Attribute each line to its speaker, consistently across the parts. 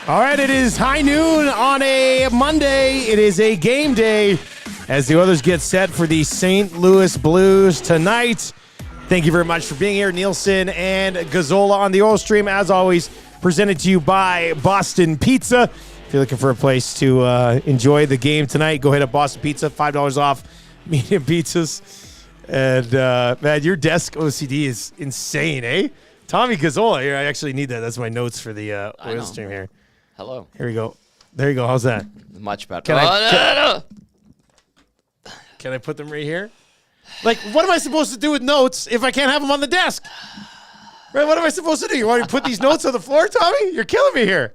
Speaker 1: All right, it is high noon on a Monday. It is a game day as the Oilers get set for the St. Louis Blues tonight. Thank you very much for being here, Nielson and Gazzola on the Oil Stream. As always, presented to you by Boston Pizza. If you're looking for a place to enjoy the game tonight, go hit up Boston Pizza, $5 off medium pizzas. And, man, your desk OCD is insane, eh? Tommy Gazzola here. I actually need that. That's my notes for the Oil Stream here.
Speaker 2: Hello.
Speaker 1: Here we go. There you go. How's that?
Speaker 2: Much better.
Speaker 1: Can I put them right here? Like, what am I supposed to do with notes if I can't have them on the desk? Right? What am I supposed to do? You want me to put these notes on the floor, Tommy? You're killing me here.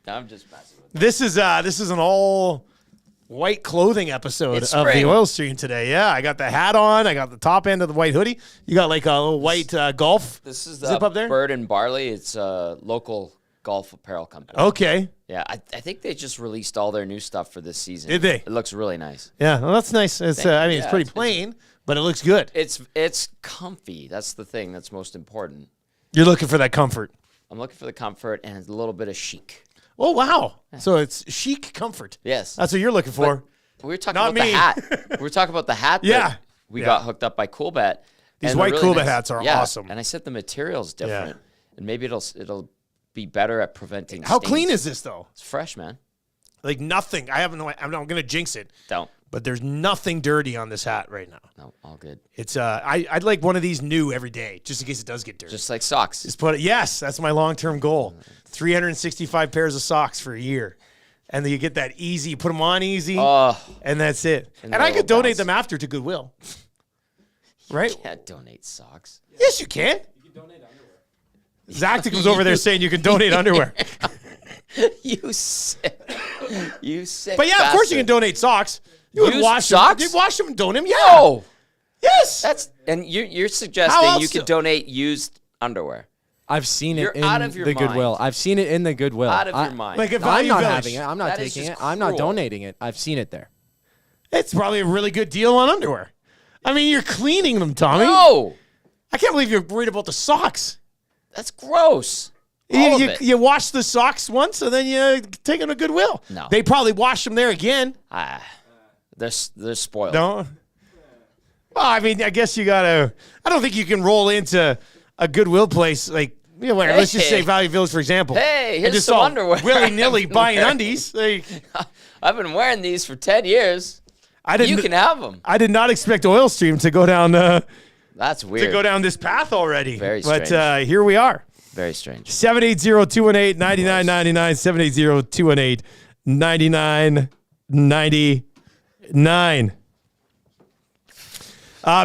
Speaker 2: I'm just messing with
Speaker 1: This is an all white clothing episode of the Oil Stream today. Yeah, I got the hat on. I got the top end of the white hoodie. You got like a little white golf
Speaker 2: This is
Speaker 1: zip up there?
Speaker 2: Bird and Barley. It's a local golf apparel company.
Speaker 1: Okay.
Speaker 2: Yeah, I think they just released all their new stuff for this season.
Speaker 1: Did they?
Speaker 2: It looks really nice.
Speaker 1: Yeah, well, that's nice. It's it's pretty plain, but it looks good.
Speaker 2: It's comfy. That's the thing that's most important.
Speaker 1: You're looking for that comfort.
Speaker 2: I'm looking for the comfort and a little bit of chic.
Speaker 1: Oh, wow. So it's chic comfort.
Speaker 2: Yes.
Speaker 1: That's what you're looking for.
Speaker 2: We were talking
Speaker 1: Not
Speaker 2: about
Speaker 1: me.
Speaker 2: the hat. We were talking about the hat that we got hooked up by Coolbat.
Speaker 1: These
Speaker 2: And
Speaker 1: white
Speaker 2: they're really
Speaker 1: Coolbat
Speaker 2: nice.
Speaker 1: hats are awesome.
Speaker 2: And I said the material's different. And maybe it'll be better at preventing
Speaker 1: How
Speaker 2: stains.
Speaker 1: clean is this, though?
Speaker 2: It's fresh, man.
Speaker 1: Like nothing. I'm going to jinx it.
Speaker 2: Don't.
Speaker 1: But there's nothing dirty on this hat right now.
Speaker 2: No, all good.
Speaker 1: It's I'd like one of these new every day, just in case it does get dirty.
Speaker 2: Just like socks.
Speaker 1: Just put it. Yes, that's my long-term goal. 365 pairs of socks for a year, and then you get that easy. You put them on easy, and that's it. And I could donate them after to Goodwill. Right?
Speaker 2: You can't donate socks.
Speaker 1: Yes, you can. You can donate underwear. Zactic was over there saying you can donate underwear.
Speaker 2: You sick. You sick.
Speaker 1: But yeah, of course you can donate socks. You would
Speaker 2: Used
Speaker 1: wash
Speaker 2: socks?
Speaker 1: them. You'd wash them and donate them. Yeah.
Speaker 2: No.
Speaker 1: Yes.
Speaker 2: And you're
Speaker 1: How
Speaker 2: suggesting
Speaker 1: else
Speaker 2: you could donate used underwear.
Speaker 3: I've seen it
Speaker 2: You're
Speaker 3: in
Speaker 2: out of your
Speaker 3: the
Speaker 2: mind.
Speaker 3: Goodwill. I've seen it in the Goodwill.
Speaker 2: Out of your mind.
Speaker 1: Like a
Speaker 3: I'm
Speaker 1: Value
Speaker 3: not
Speaker 1: Village.
Speaker 3: having it. I'm not
Speaker 2: That is
Speaker 3: taking
Speaker 2: just
Speaker 3: it. I'm not
Speaker 2: cruel.
Speaker 3: donating it. I've seen it there.
Speaker 1: It's probably a really good deal on underwear. I mean, you're cleaning them, Tommy.
Speaker 2: No.
Speaker 1: I can't believe you're worried about the socks.
Speaker 2: That's gross. All of it.
Speaker 1: You wash the socks once, and then you take them to Goodwill.
Speaker 2: No.
Speaker 1: They probably wash them there again.
Speaker 2: They're spoiled.
Speaker 1: No. Well, I mean, I guess you gotta. I don't think you can roll into a Goodwill place like let's just say Value Village, for example.
Speaker 2: Hey,
Speaker 1: and
Speaker 2: here's
Speaker 1: just
Speaker 2: some
Speaker 1: all
Speaker 2: underwear.
Speaker 1: willy-nilly buying undies. Like,
Speaker 2: I've been wearing these for 10 years. You can have them.
Speaker 1: I did not expect Oil Stream to go down.
Speaker 2: That's weird.
Speaker 1: To go down this path already.
Speaker 2: Very
Speaker 1: But
Speaker 2: strange.
Speaker 1: here we are.
Speaker 2: Very strange.
Speaker 1: 780-218-9999. 780-218-9999.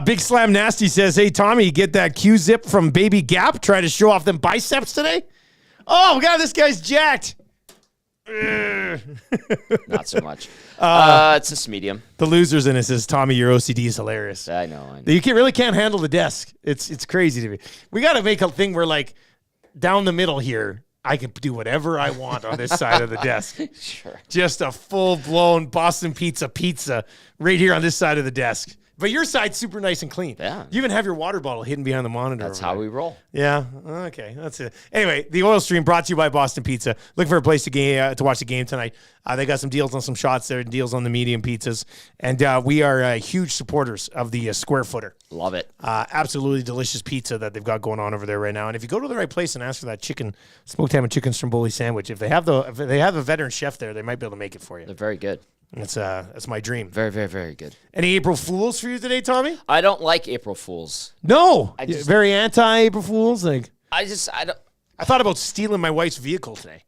Speaker 1: Big Slam Nasty says, hey, Tommy, you get that Q-zip from Baby Gap? Try to show off them biceps today? Oh, God, this guy's jacked.
Speaker 2: Not so much. It's just medium.
Speaker 1: The losers in it says, Tommy, your OCD is hilarious.
Speaker 2: I know.
Speaker 1: You really can't handle the desk. It's crazy to me. We got to make a thing where, like, down the middle here, I can do whatever I want on this side of the desk.
Speaker 2: Sure.
Speaker 1: Just a full-blown Boston pizza right here on this side of the desk. But your side's super nice and clean.
Speaker 2: Yeah.
Speaker 1: You even have your water bottle hidden behind the monitor.
Speaker 2: That's how we roll.
Speaker 1: Yeah. Okay. That's it. Anyway, the Oil Stream brought to you by Boston Pizza. Looking for a place to watch the game tonight. They got some deals on some shots there, deals on the medium pizzas. And we are huge supporters of the Square Footer.
Speaker 2: Love it.
Speaker 1: Absolutely delicious pizza that they've got going on over there right now. And if you go to the right place and ask for that smoked ham and chicken stromboli sandwich, if they have a veteran chef there, they might be able to make it for you.
Speaker 2: They're very good.
Speaker 1: That's my dream.
Speaker 2: Very, very, very good.
Speaker 1: Any April Fools for you today, Tommy?
Speaker 2: I don't like April Fools.
Speaker 1: No. Very anti-April Fools? Like,
Speaker 2: I don't.
Speaker 1: I thought about stealing my wife's vehicle today.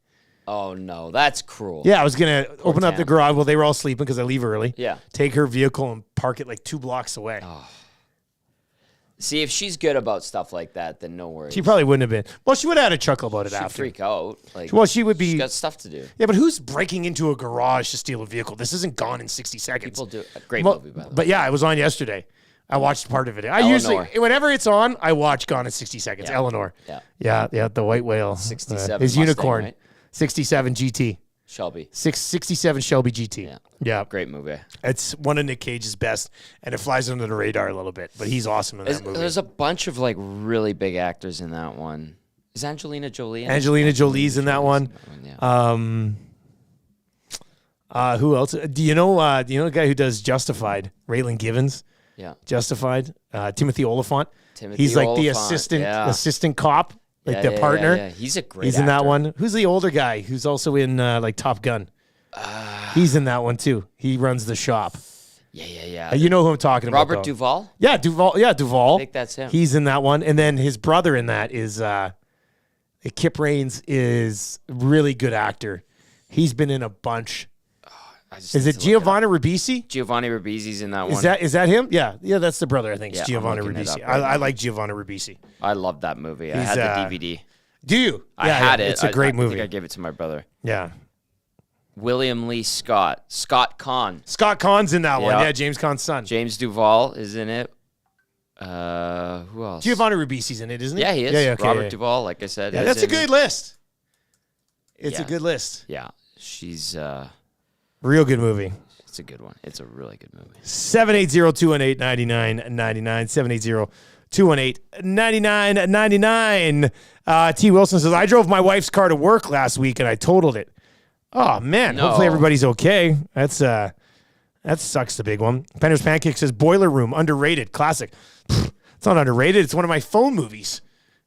Speaker 2: Oh, no. That's cruel.
Speaker 1: Yeah, I was going to open up the garage. Well, they were all sleeping because I leave early.
Speaker 2: Yeah.
Speaker 1: Take her vehicle and park it like 2 blocks away.
Speaker 2: Oh. See, if she's good about stuff like that, then no worries.
Speaker 1: She probably wouldn't have been. Well, she would have had a chuckle about it
Speaker 2: She'd
Speaker 1: after.
Speaker 2: freak out. Like,
Speaker 1: well, she would be.
Speaker 2: She's got stuff to do.
Speaker 1: Yeah, but who's breaking into a garage to steal a vehicle? This isn't Gone in 60 Seconds.
Speaker 2: People do. A great movie, by the way.
Speaker 1: But yeah, it was on yesterday. I watched part of it. I usually, whenever it's on, I watch Gone in 60 Seconds.
Speaker 2: Yeah.
Speaker 1: Eleanor.
Speaker 2: Yeah.
Speaker 1: Yeah, the white whale.
Speaker 2: 67
Speaker 1: his
Speaker 2: Mustang,
Speaker 1: unicorn.
Speaker 2: right?
Speaker 1: 67 GT.
Speaker 2: Shelby.
Speaker 1: 67 Shelby GT. Yeah.
Speaker 2: Great movie.
Speaker 1: It's one of Nick Cage's best, and it flies under the radar a little bit, but he's awesome in that movie.
Speaker 2: There's a bunch of like really big actors in that one. Is Angelina Jolie?
Speaker 1: Angelina Jolie's in that one.
Speaker 2: Yeah.
Speaker 1: Who else? Do you know the guy who does Justified? Raylan Givens.
Speaker 2: Yeah.
Speaker 1: Justified. Timothy Oliphant.
Speaker 2: Timothy
Speaker 1: He's like the
Speaker 2: Oliphant,
Speaker 1: assistant cop, like the partner.
Speaker 2: Yeah. He's a great
Speaker 1: He's in that
Speaker 2: actor.
Speaker 1: one. Who's the older guy who's also in like Top Gun? He's in that one too. He runs the shop.
Speaker 2: Yeah.
Speaker 1: You know who I'm talking about.
Speaker 2: Robert
Speaker 1: though.
Speaker 2: Duvall?
Speaker 1: Yeah, Duvall. Yeah, Duvall.
Speaker 2: I think that's him.
Speaker 1: He's in that one. And then his brother in that is Kip Raines is a really good actor. He's been in a bunch. Is it Giovanni Ribisi?
Speaker 2: Giovanni Ribisi's in that one.
Speaker 1: Is that him? Yeah, that's the brother. I think.
Speaker 2: Yeah,
Speaker 1: It's Giovanni
Speaker 2: I'm looking it
Speaker 1: Ribisi.
Speaker 2: up right
Speaker 1: I
Speaker 2: now.
Speaker 1: like Giovanni Ribisi.
Speaker 2: I love that movie. I
Speaker 1: He's,
Speaker 2: had the DVD.
Speaker 1: Do you?
Speaker 2: I had it.
Speaker 1: It's a great
Speaker 2: I
Speaker 1: movie.
Speaker 2: think I gave it to my brother.
Speaker 1: Yeah.
Speaker 2: William Lee Scott. Scott Conn.
Speaker 1: Scott Cahn's in that one.
Speaker 2: Yeah.
Speaker 1: Yeah, James Cahn's son.
Speaker 2: James Duvall is in it. Who else?
Speaker 1: Giovanni Ribisi's in it, isn't he?
Speaker 2: Yeah, he is.
Speaker 1: Yeah, okay,
Speaker 2: Robert
Speaker 1: yeah.
Speaker 2: Duvall, like I said.
Speaker 1: Yeah,
Speaker 2: is
Speaker 1: that's a
Speaker 2: in
Speaker 1: good
Speaker 2: it.
Speaker 1: list. It's a
Speaker 2: Yeah.
Speaker 1: good list.
Speaker 2: Yeah, she's.
Speaker 1: Real good movie.
Speaker 2: It's a good one. It's a really good movie.
Speaker 1: 780-218-9999. 780-218-9999. T. Wilson says, I drove my wife's car to work last week and I totaled it. Oh, man.
Speaker 2: No.
Speaker 1: Hopefully everybody's okay. That sucks, the big one. Penner's Pancake says, Boiler Room, underrated, classic. It's not underrated. It's one of my phone movies.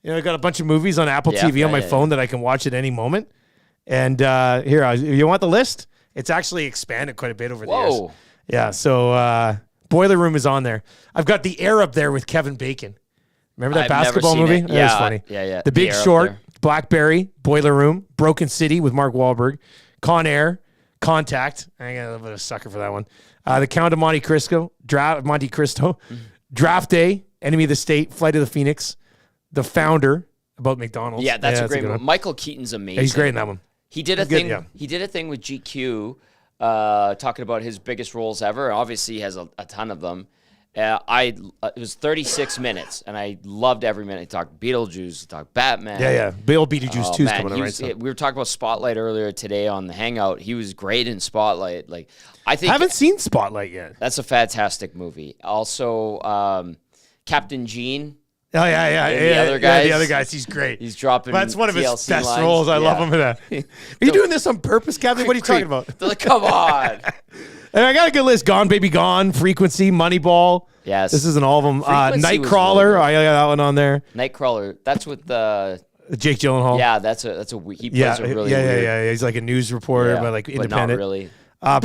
Speaker 1: You know, I got a bunch of movies on Apple TV on my phone that I can watch at any moment. And here, you want the list? It's actually expanded quite a bit over the years.
Speaker 2: Whoa.
Speaker 1: Yeah, so Boiler Room is on there. I've got The Air up there with Kevin Bacon. Remember that
Speaker 2: I've never
Speaker 1: basketball
Speaker 2: seen
Speaker 1: movie?
Speaker 2: it.
Speaker 1: That was funny.
Speaker 2: Yeah.
Speaker 1: The Big
Speaker 2: Air up
Speaker 1: Short,
Speaker 2: there.
Speaker 1: Blackberry, Boiler Room, Broken City with Mark Wahlberg, Con Air, Contact. I got a little bit of a sucker for that one. The Count of Monte Cristo, Draft Day, Enemy of the State, Flight of the Phoenix, The Founder, about McDonald's.
Speaker 2: Yeah, that's a great
Speaker 1: one.
Speaker 2: one. Michael Keaton's amazing.
Speaker 1: Yeah, he's great in that one.
Speaker 2: He did a
Speaker 1: He's good,
Speaker 2: thing.
Speaker 1: yeah.
Speaker 2: He did a thing with GQ, talking about his biggest roles ever. Obviously, he has a ton of them. It was 36 minutes, and I loved every minute. He talked Beetlejuice, he talked Batman.
Speaker 1: Yeah. Bill Beetlejuice 2 is
Speaker 2: man,
Speaker 1: coming out, right? So.
Speaker 2: we were talking about Spotlight earlier today on the Hangout. He was great in Spotlight. Like, I think
Speaker 1: Haven't seen Spotlight yet.
Speaker 2: that's a fantastic movie. Also, Captain Gene.
Speaker 1: Oh, yeah.
Speaker 2: And the other guys.
Speaker 1: The other guys, he's great.
Speaker 2: He's dropping.
Speaker 1: That's one of his
Speaker 2: TLC
Speaker 1: best
Speaker 2: lines.
Speaker 1: roles. I love him in that. Are you doing this on purpose, Captain? What are you talking about?
Speaker 2: They're like, come on.
Speaker 1: And I got a good list. Gone, Baby Gone, Frequency, Moneyball.
Speaker 2: Yes.
Speaker 1: This isn't all of them.
Speaker 2: Frequency was
Speaker 1: Nightcrawler.
Speaker 2: really good.
Speaker 1: I got that one on there.
Speaker 2: Nightcrawler. That's with the.
Speaker 1: Jake Gyllenhaal.
Speaker 2: Yeah, he plays a really weird.
Speaker 1: Yeah. He's like a news reporter, but like independent.
Speaker 2: But not really.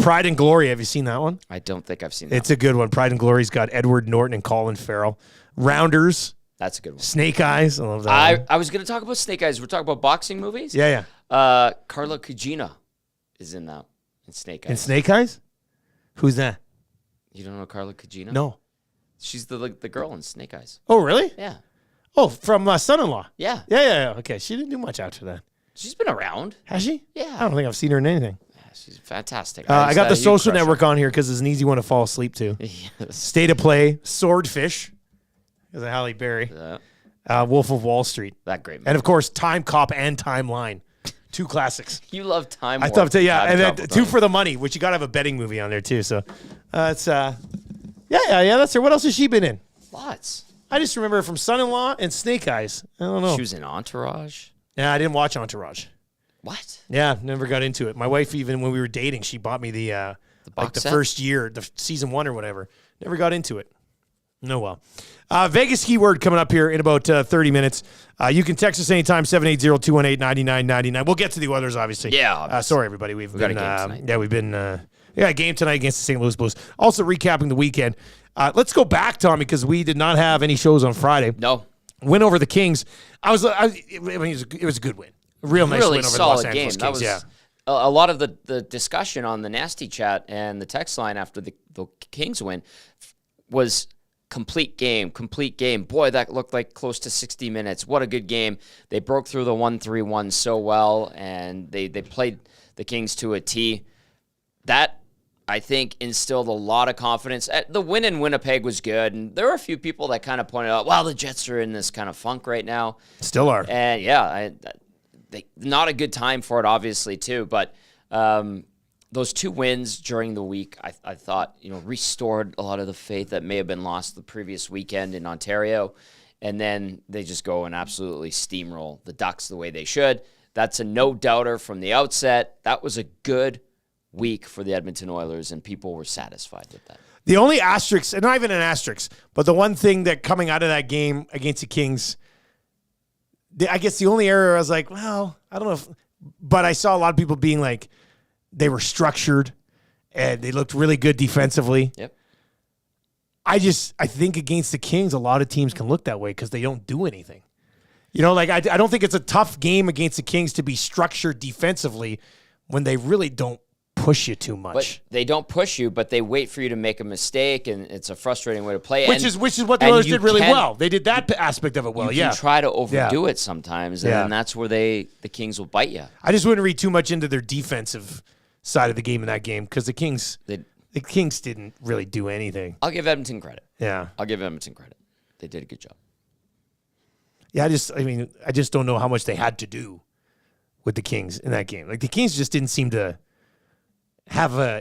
Speaker 1: Pride and Glory. Have you seen that one?
Speaker 2: I don't think I've seen that.
Speaker 1: It's a good one. Pride and Glory's got Edward Norton and Colin Farrell. Rounders.
Speaker 2: That's a good one.
Speaker 1: Snake Eyes. I love that one.
Speaker 2: I was going to talk about Snake Eyes. We're talking about boxing movies.
Speaker 1: Yeah.
Speaker 2: Carla Cugina is in that. In Snake Eyes.
Speaker 1: And Snake Eyes? Who's that?
Speaker 2: You don't know Carla Cugina?
Speaker 1: No.
Speaker 2: She's the girl in Snake Eyes.
Speaker 1: Oh, really?
Speaker 2: Yeah.
Speaker 1: Oh, from Son-in-Law.
Speaker 2: Yeah.
Speaker 1: Yeah. Okay. She didn't do much after that.
Speaker 2: She's been around.
Speaker 1: Has she?
Speaker 2: Yeah.
Speaker 1: I don't think I've seen her in anything.
Speaker 2: Yeah, she's fantastic.
Speaker 1: I got the
Speaker 2: huge
Speaker 1: Social
Speaker 2: crush on
Speaker 1: Network on here because it's an easy one to fall asleep to.
Speaker 2: her. Yes.
Speaker 1: State of Play, Swordfish, because of Halle Berry, Wolf of Wall Street,
Speaker 2: That great movie.
Speaker 1: and of course Time Cop and Timeline, two classics.
Speaker 2: You love Time
Speaker 1: I
Speaker 2: Warp.
Speaker 1: thought, yeah,
Speaker 2: Time
Speaker 1: and then
Speaker 2: Travel
Speaker 1: Two
Speaker 2: Time.
Speaker 1: for the Money, which you got to have a betting movie on there too. So, it's yeah. That's her. What else has she been in?
Speaker 2: Lots.
Speaker 1: I just remember her from Son-in-Law and Snake Eyes. I don't know.
Speaker 2: She was in Entourage.
Speaker 1: Yeah, I didn't watch Entourage.
Speaker 2: What?
Speaker 1: Yeah, never got into it. My wife, even when we were dating, she bought me the like
Speaker 2: box
Speaker 1: the
Speaker 2: set?
Speaker 1: first year, the season 1 or whatever. Never got into it. No, well. Vegas keyword coming up here in about 30 minutes. You can text us anytime, 780-218-9999. We'll get to the others, obviously.
Speaker 2: Yeah, obviously.
Speaker 1: Sorry, everybody. We've
Speaker 2: got
Speaker 1: been,
Speaker 2: a game tonight.
Speaker 1: Yeah, we've been we got a game tonight against the St. Louis Blues. Also recapping the weekend. Let's go back, Tommy, because we did not have any shows on Friday.
Speaker 2: No.
Speaker 1: Win over the Kings. It was a good win. A real nice
Speaker 2: Really
Speaker 1: win over the Los
Speaker 2: solid game.
Speaker 1: Angeles
Speaker 2: That
Speaker 1: Kings.
Speaker 2: was
Speaker 1: Yeah.
Speaker 2: a lot of the discussion on the Nasty Chat and the text line after the Kings win was complete game. Boy, that looked like close to 60 minutes. What a good game. They broke through the 1-3-1 so well, and they played the Kings to a T. That, I think, instilled a lot of confidence. The win in Winnipeg was good, and there were a few people that kind of pointed out, well, the Jets are in this kind of funk right now.
Speaker 1: Still are.
Speaker 2: And, yeah, not a good time for it, obviously, too. But those two wins during the week, I thought, restored a lot of the faith that may have been lost the previous weekend in Ontario. and then they just go and absolutely steamroll the Ducks the way they should. That's a no-doubter from the outset. That was a good week for the Edmonton Oilers, and people were satisfied with that.
Speaker 1: The only asterisk, and not even an asterisk, but the one thing that coming out of that game against the Kings, I guess the only error I was like, well, I don't know if, but I saw a lot of people being like, they were structured and they looked really good defensively.
Speaker 2: Yep.
Speaker 1: I think against the Kings, a lot of teams can look that way because they don't do anything. You know, like I don't think it's a tough game against the Kings to be structured defensively when they really don't push you too much.
Speaker 2: But they don't push you, but they wait for you to make a mistake, and it's a frustrating way to play.
Speaker 1: Which is what the Oilers did really well. They did that aspect of it well.
Speaker 2: You can try to overdo it sometimes, and then that's where the Kings will bite you.
Speaker 1: I just wouldn't read too much into their defensive side of the game in that game because the Kings didn't really do anything.
Speaker 2: I'll give Edmonton credit.
Speaker 1: Yeah,
Speaker 2: I'll give Edmonton credit. They did a good job.
Speaker 1: Yeah, I just don't know how much they had to do with the Kings in that game. Like the Kings just didn't seem to have
Speaker 2: LA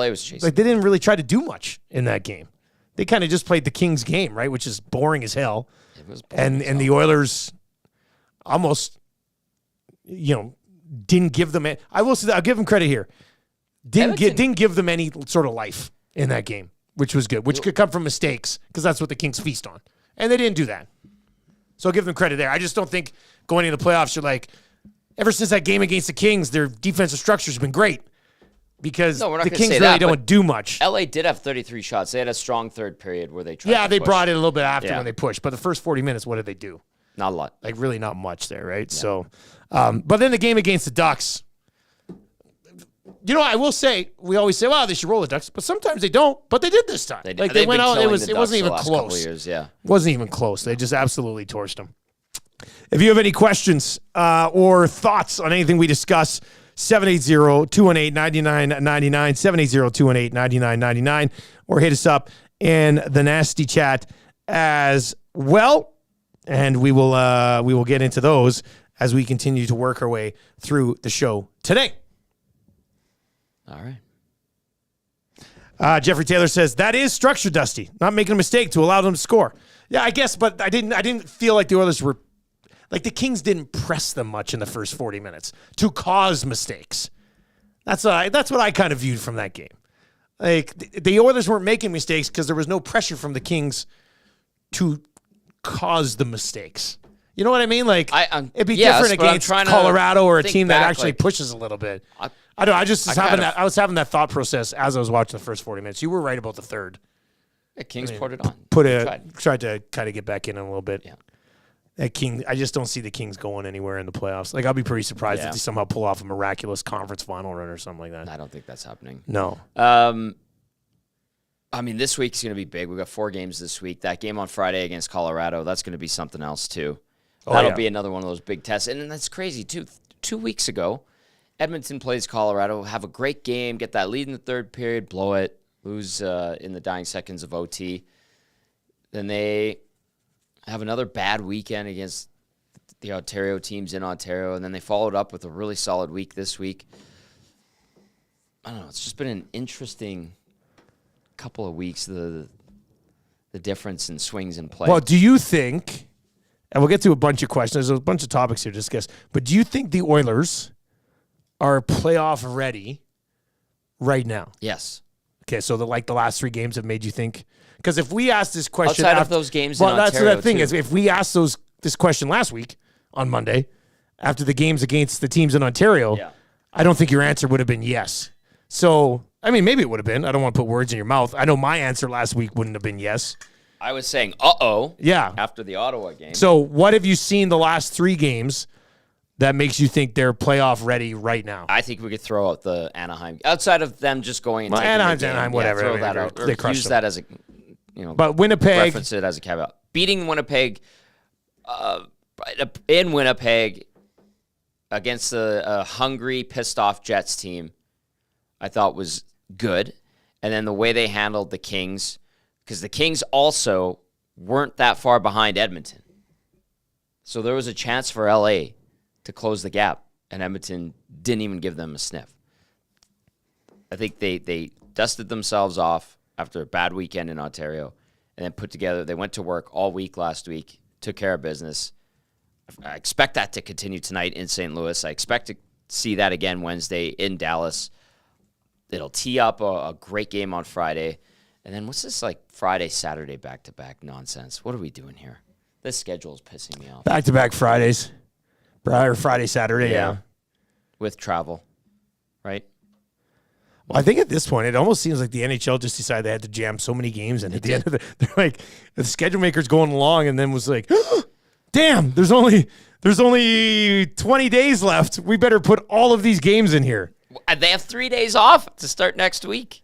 Speaker 2: was chasing.
Speaker 1: Like they didn't really try to do much in that game. They kind of just played the Kings game, right, which is boring as hell.
Speaker 2: It was boring
Speaker 1: and the Oilers almost, didn't give them. I will say that I'll give them credit here. Didn't give them any sort of life in that game, which was good. Which could come from mistakes because that's what the Kings feast on, and they didn't do that. So I'll give them credit there. I just don't think going into the playoffs, you're like, ever since that game against the Kings, their defensive structure's been great because the Kings really don't do much.
Speaker 2: LA did have 33 shots. They had a strong third period where they tried to
Speaker 1: they
Speaker 2: push.
Speaker 1: brought it a little bit after when they pushed. But the first 40 minutes, what did they do?
Speaker 2: Not a lot.
Speaker 1: Like really not much there, right? Yeah. So, but then the game against the Ducks, I will say, we always say, well, they should roll the Ducks, but sometimes they don't. But they did this time. They went out. It wasn't even close.
Speaker 2: Years, yeah.
Speaker 1: Wasn't even close. They just absolutely torched them. If you have any questions or thoughts on anything we discuss, 780-218-9999, 780-218-9999, or hit us up in the nasty chat as well, and we will get into those as we continue to work our way through the show today.
Speaker 2: All right.
Speaker 1: Jeffrey Taylor says that is structure, Dusty. Not making a mistake to allow them to score. Yeah, I guess, but I didn't feel like the Oilers were like the Kings didn't press them much in the first 40 minutes to cause mistakes. That's what I kind of viewed from that game. Like the Oilers weren't making mistakes because there was no pressure from the Kings to cause the mistakes. You know what I mean? Like it'd be different against Colorado or a team that actually pushes a little bit. I was having that thought process as I was watching the first 40 minutes. You were right about the third.
Speaker 2: The Kings poured it on.
Speaker 1: Tried to kind of get back in a little bit.
Speaker 2: Yeah.
Speaker 1: I just don't see the Kings going anywhere in the playoffs. Like I'll be pretty surprised if they somehow pull off a miraculous conference final run or something like that.
Speaker 2: I don't think that's happening.
Speaker 1: No.
Speaker 2: This week's going to be big. We've got 4 games this week. That game on Friday against Colorado, that's going to be something else too. That'll be another one of those big tests. And that's crazy too. 2 weeks ago, Edmonton plays Colorado, have a great game, get that lead in the third period, blow it, lose in the dying seconds of OT. Then they have another bad weekend against the Ontario teams in Ontario, and then they followed up with a really solid week this week. I don't know. It's just been an interesting couple of weeks, the difference in swings and play.
Speaker 1: Well, do you think, and we'll get to a bunch of questions, there's a bunch of topics here to discuss, but do you think the Oilers are playoff ready right now?
Speaker 2: Yes.
Speaker 1: Okay, so the last 3 games have made you think? Because if we asked this question
Speaker 2: outside of those games in Ontario,
Speaker 1: that's the thing is if we asked this question last week on Monday after the games against the teams in Ontario, I don't think your answer would have been yes. So, maybe it would have been. I don't want to put words in your mouth. I know my answer last week wouldn't have been yes.
Speaker 2: I was saying, uh-oh.
Speaker 1: Yeah.
Speaker 2: After the Ottawa game.
Speaker 1: So, what have you seen the last 3 games that makes you think they're playoff ready right now?
Speaker 2: I think we could throw out the Anaheim. Outside of them just going and taking
Speaker 1: Anaheim's
Speaker 2: the game,
Speaker 1: Anaheim, whatever.
Speaker 2: Throw that out. Or use that as a,
Speaker 1: but Winnipeg.
Speaker 2: Reference it as a caveat. Beating Winnipeg in Winnipeg against a hungry, pissed-off Jets team, I thought was good. And then the way they handled the Kings, because the Kings also weren't that far behind Edmonton. So there was a chance for LA to close the gap, and Edmonton didn't even give them a sniff. I think they dusted themselves off after a bad weekend in Ontario, and then put together. They went to work all week last week, took care of business. I expect that to continue tonight in St. Louis. I expect to see that again Wednesday in Dallas. It'll tee up a great game on Friday. And then what's this like Friday, Saturday back-to-back nonsense? What are we doing here? This schedule is pissing me off.
Speaker 1: Back-to-back Fridays. Or Friday, Saturday, yeah.
Speaker 2: With travel, right?
Speaker 1: Well, I think at this point, it almost seems like the NHL just decided they had to jam so many games in. At the end of they're like, the schedule maker's going along and then was like, damn, there's only 20 days left. We better put all of these games in here.
Speaker 2: They have 3 days off to start next week.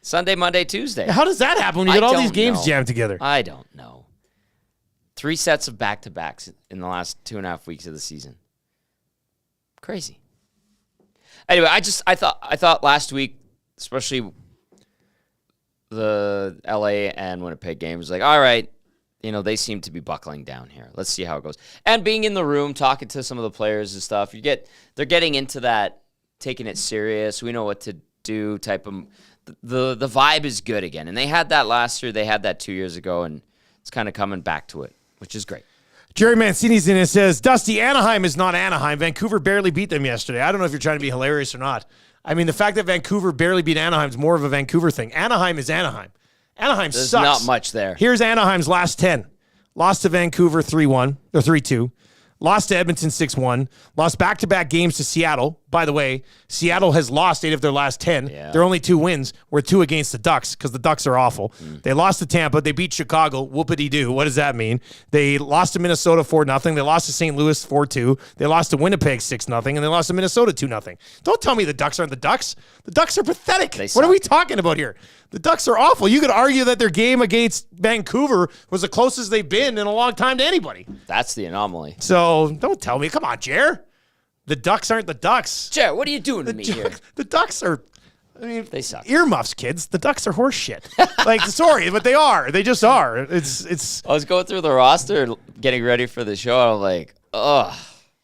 Speaker 2: Sunday, Monday, Tuesday.
Speaker 1: How does that happen when you get all these games jammed together?
Speaker 2: I don't know. 3 sets of back-to-backs in the last 2.5 weeks of the season. Crazy. Anyway, I thought last week, especially the LA and Winnipeg game, was like, all right, they seem to be buckling down here. Let's see how it goes. And being in the room, talking to some of the players and stuff, they're getting into that, taking it serious. We know what to do type of. The vibe is good again. And they had that last year. They had that 2 years ago, and it's kind of coming back to it, which is great.
Speaker 1: Jerry Mancini's in it, says, Dusty, Anaheim is not Anaheim. Vancouver barely beat them yesterday. I don't know if you're trying to be hilarious or not. I mean, the fact that Vancouver barely beat Anaheim is more of a Vancouver thing. Anaheim is Anaheim. Anaheim
Speaker 2: There's
Speaker 1: sucks.
Speaker 2: not much there.
Speaker 1: Here's Anaheim's last 10. Lost to Vancouver 3-1, or 3-2. Lost to Edmonton 6-1. Lost back-to-back games to Seattle. By the way, Seattle has lost 8 of their last 10.
Speaker 2: Yeah.
Speaker 1: Their only 2 wins were 2 against the Ducks because the Ducks are awful. They lost to Tampa. They beat Chicago. Whoopity-doo. What does that mean? They lost to Minnesota 4-0. They lost to St. Louis 4-2. They lost to Winnipeg 6-0. And they lost to Minnesota 2-0. Don't tell me the Ducks aren't the Ducks. The Ducks are pathetic. What are we talking about here? The Ducks are awful. You could argue that their game against Vancouver was the closest they've been in a long time to anybody.
Speaker 2: That's the anomaly.
Speaker 1: So don't tell me. Come on, Jer. The Ducks aren't the Ducks.
Speaker 2: Jer, what are you doing to me here?
Speaker 1: The Ducks are,
Speaker 2: they suck.
Speaker 1: Earmuffs, kids. The Ducks are horse shit. Sorry, but they are. They just are. It's.
Speaker 2: I was going through the roster, getting ready for the show, and I'm like, ugh,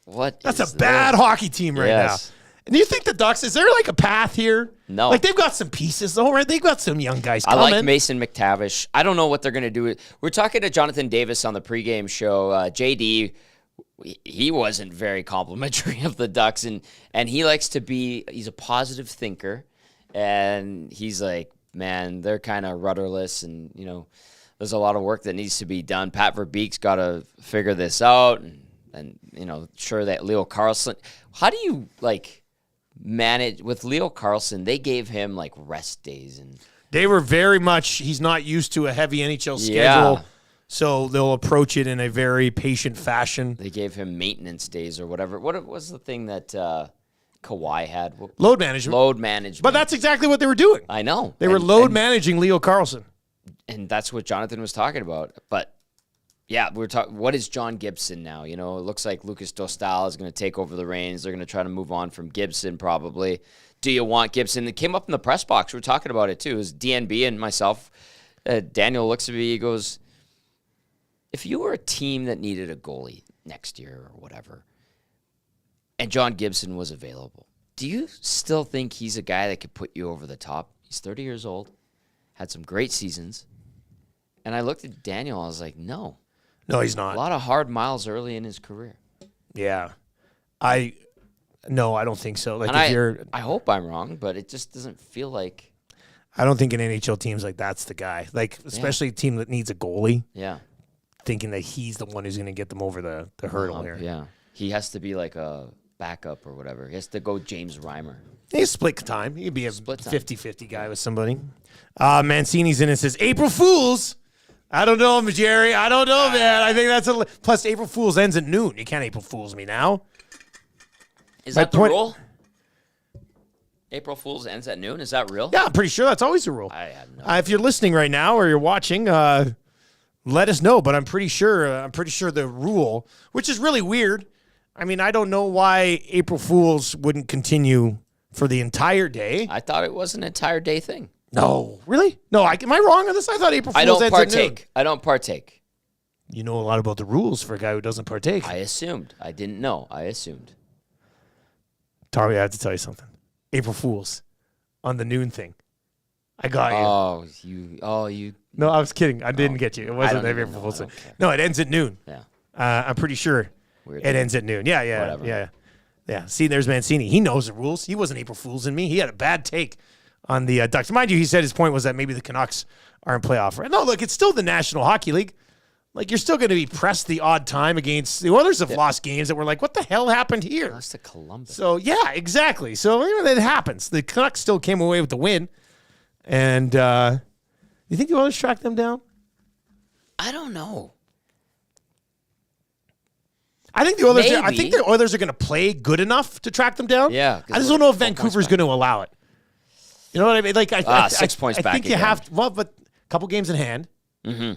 Speaker 2: what?
Speaker 1: That's a bad hockey team right now. And do you think the Ducks, is there like a path here?
Speaker 2: No.
Speaker 1: Like they've got some pieces though, right? They've got some young guys coming.
Speaker 2: I like Mason McTavish. I don't know what they're going to do. We're talking to Jonathan Davis on the pregame show. JD, he wasn't very complimentary of the Ducks, and he likes to be, he's a positive thinker, and he's like, man, they're kind of rudderless, and, there's a lot of work that needs to be done. Pat Verbeek's got to figure this out, and sure that Leo Carlson, how do you, manage with Leo Carlson? They gave him rest days, and
Speaker 1: they were very much, he's not used to a heavy NHL schedule, so they'll approach it in a very patient fashion.
Speaker 2: They gave him maintenance days or whatever. What was the thing that Kawhi had?
Speaker 1: Load management.
Speaker 2: Load management.
Speaker 1: But that's exactly what they were doing.
Speaker 2: I know.
Speaker 1: They were managing Leo Carlson.
Speaker 2: And that's what Jonathan was talking about. But yeah, we're talking. What is John Gibson now? It looks like Lucas Dostal is going to take over the reins. They're going to try to move on from Gibson, probably. Do you want Gibson? It came up in the press box. We were talking about it too. It was DNB and myself. Daniel looks at me. He goes, "If you were a team that needed a goalie next year or whatever, and John Gibson was available, do you still think he's a guy that could put you over the top? He's 30 years old, had some great seasons." And I looked at Daniel. I was like, "No."
Speaker 1: No, he's not.
Speaker 2: A lot of hard miles early in his career.
Speaker 1: Yeah. I don't think so.
Speaker 2: I hope I'm wrong, but it just doesn't feel like.
Speaker 1: I don't think an NHL team's that's the guy. Especially a team that needs a goalie.
Speaker 2: Yeah.
Speaker 1: Thinking that he's the one who's going to get them over the hurdle here.
Speaker 2: Yeah. He has to be like a backup or whatever. He has to go James Reimer.
Speaker 1: He's split time. He could be a
Speaker 2: Split time.
Speaker 1: 50-50 guy with somebody. Mancini's in and says, April Fools. I don't know, Jerry. I don't know, man. I think that's plus April Fool's ends at noon. You can't April Fool's me now.
Speaker 2: Is that the rule? April Fool's ends at noon? Is that real?
Speaker 1: Yeah, I'm pretty sure that's always the rule.
Speaker 2: I have no
Speaker 1: If you're listening right now or you're watching, let us know. But I'm pretty sure the rule, which is really weird. I mean, I don't know why April Fool's wouldn't continue for the entire day.
Speaker 2: I thought it was an entire day thing.
Speaker 1: No, really? No, am I wrong on this? I thought April Fool's ends at noon.
Speaker 2: I don't partake.
Speaker 1: You know a lot about the rules for a guy who doesn't partake.
Speaker 2: I assumed. I didn't know. I assumed.
Speaker 1: Tommy, I have to tell you something. April Fool's on the noon thing. I got you.
Speaker 2: You.
Speaker 1: No, I was kidding. I didn't get you. It wasn't
Speaker 2: don't
Speaker 1: April
Speaker 2: even know.
Speaker 1: Fool's
Speaker 2: I
Speaker 1: Day.
Speaker 2: don't care.
Speaker 1: No, it ends at noon.
Speaker 2: Yeah.
Speaker 1: I'm pretty sure
Speaker 2: Weird.
Speaker 1: it ends at noon. Yeah.
Speaker 2: Whatever.
Speaker 1: Yeah. See, there's Mancini. He knows the rules. He wasn't April Fool's in me. He had a bad take on the Ducks. Mind you, he said his point was that maybe the Canucks aren't playoff. No, look, it's still the National Hockey League. Like, you're still going to be pressed the odd time against the Oilers have lost games that were like, what the hell happened here?
Speaker 2: Lost to Columbus.
Speaker 1: So, yeah, exactly. So, it happens. The Canucks still came away with the win. And you think the Oilers tracked them down?
Speaker 2: I don't know.
Speaker 1: I think the Oilers.
Speaker 2: Maybe.
Speaker 1: I think the Oilers are going to play good enough to track them down.
Speaker 2: Yeah,
Speaker 1: I just don't know if Vancouver's going to allow it. You know what I mean? Like,
Speaker 2: 6 points back.
Speaker 1: I think you have to. Well, but a couple games in hand.
Speaker 2: Mm-hmm.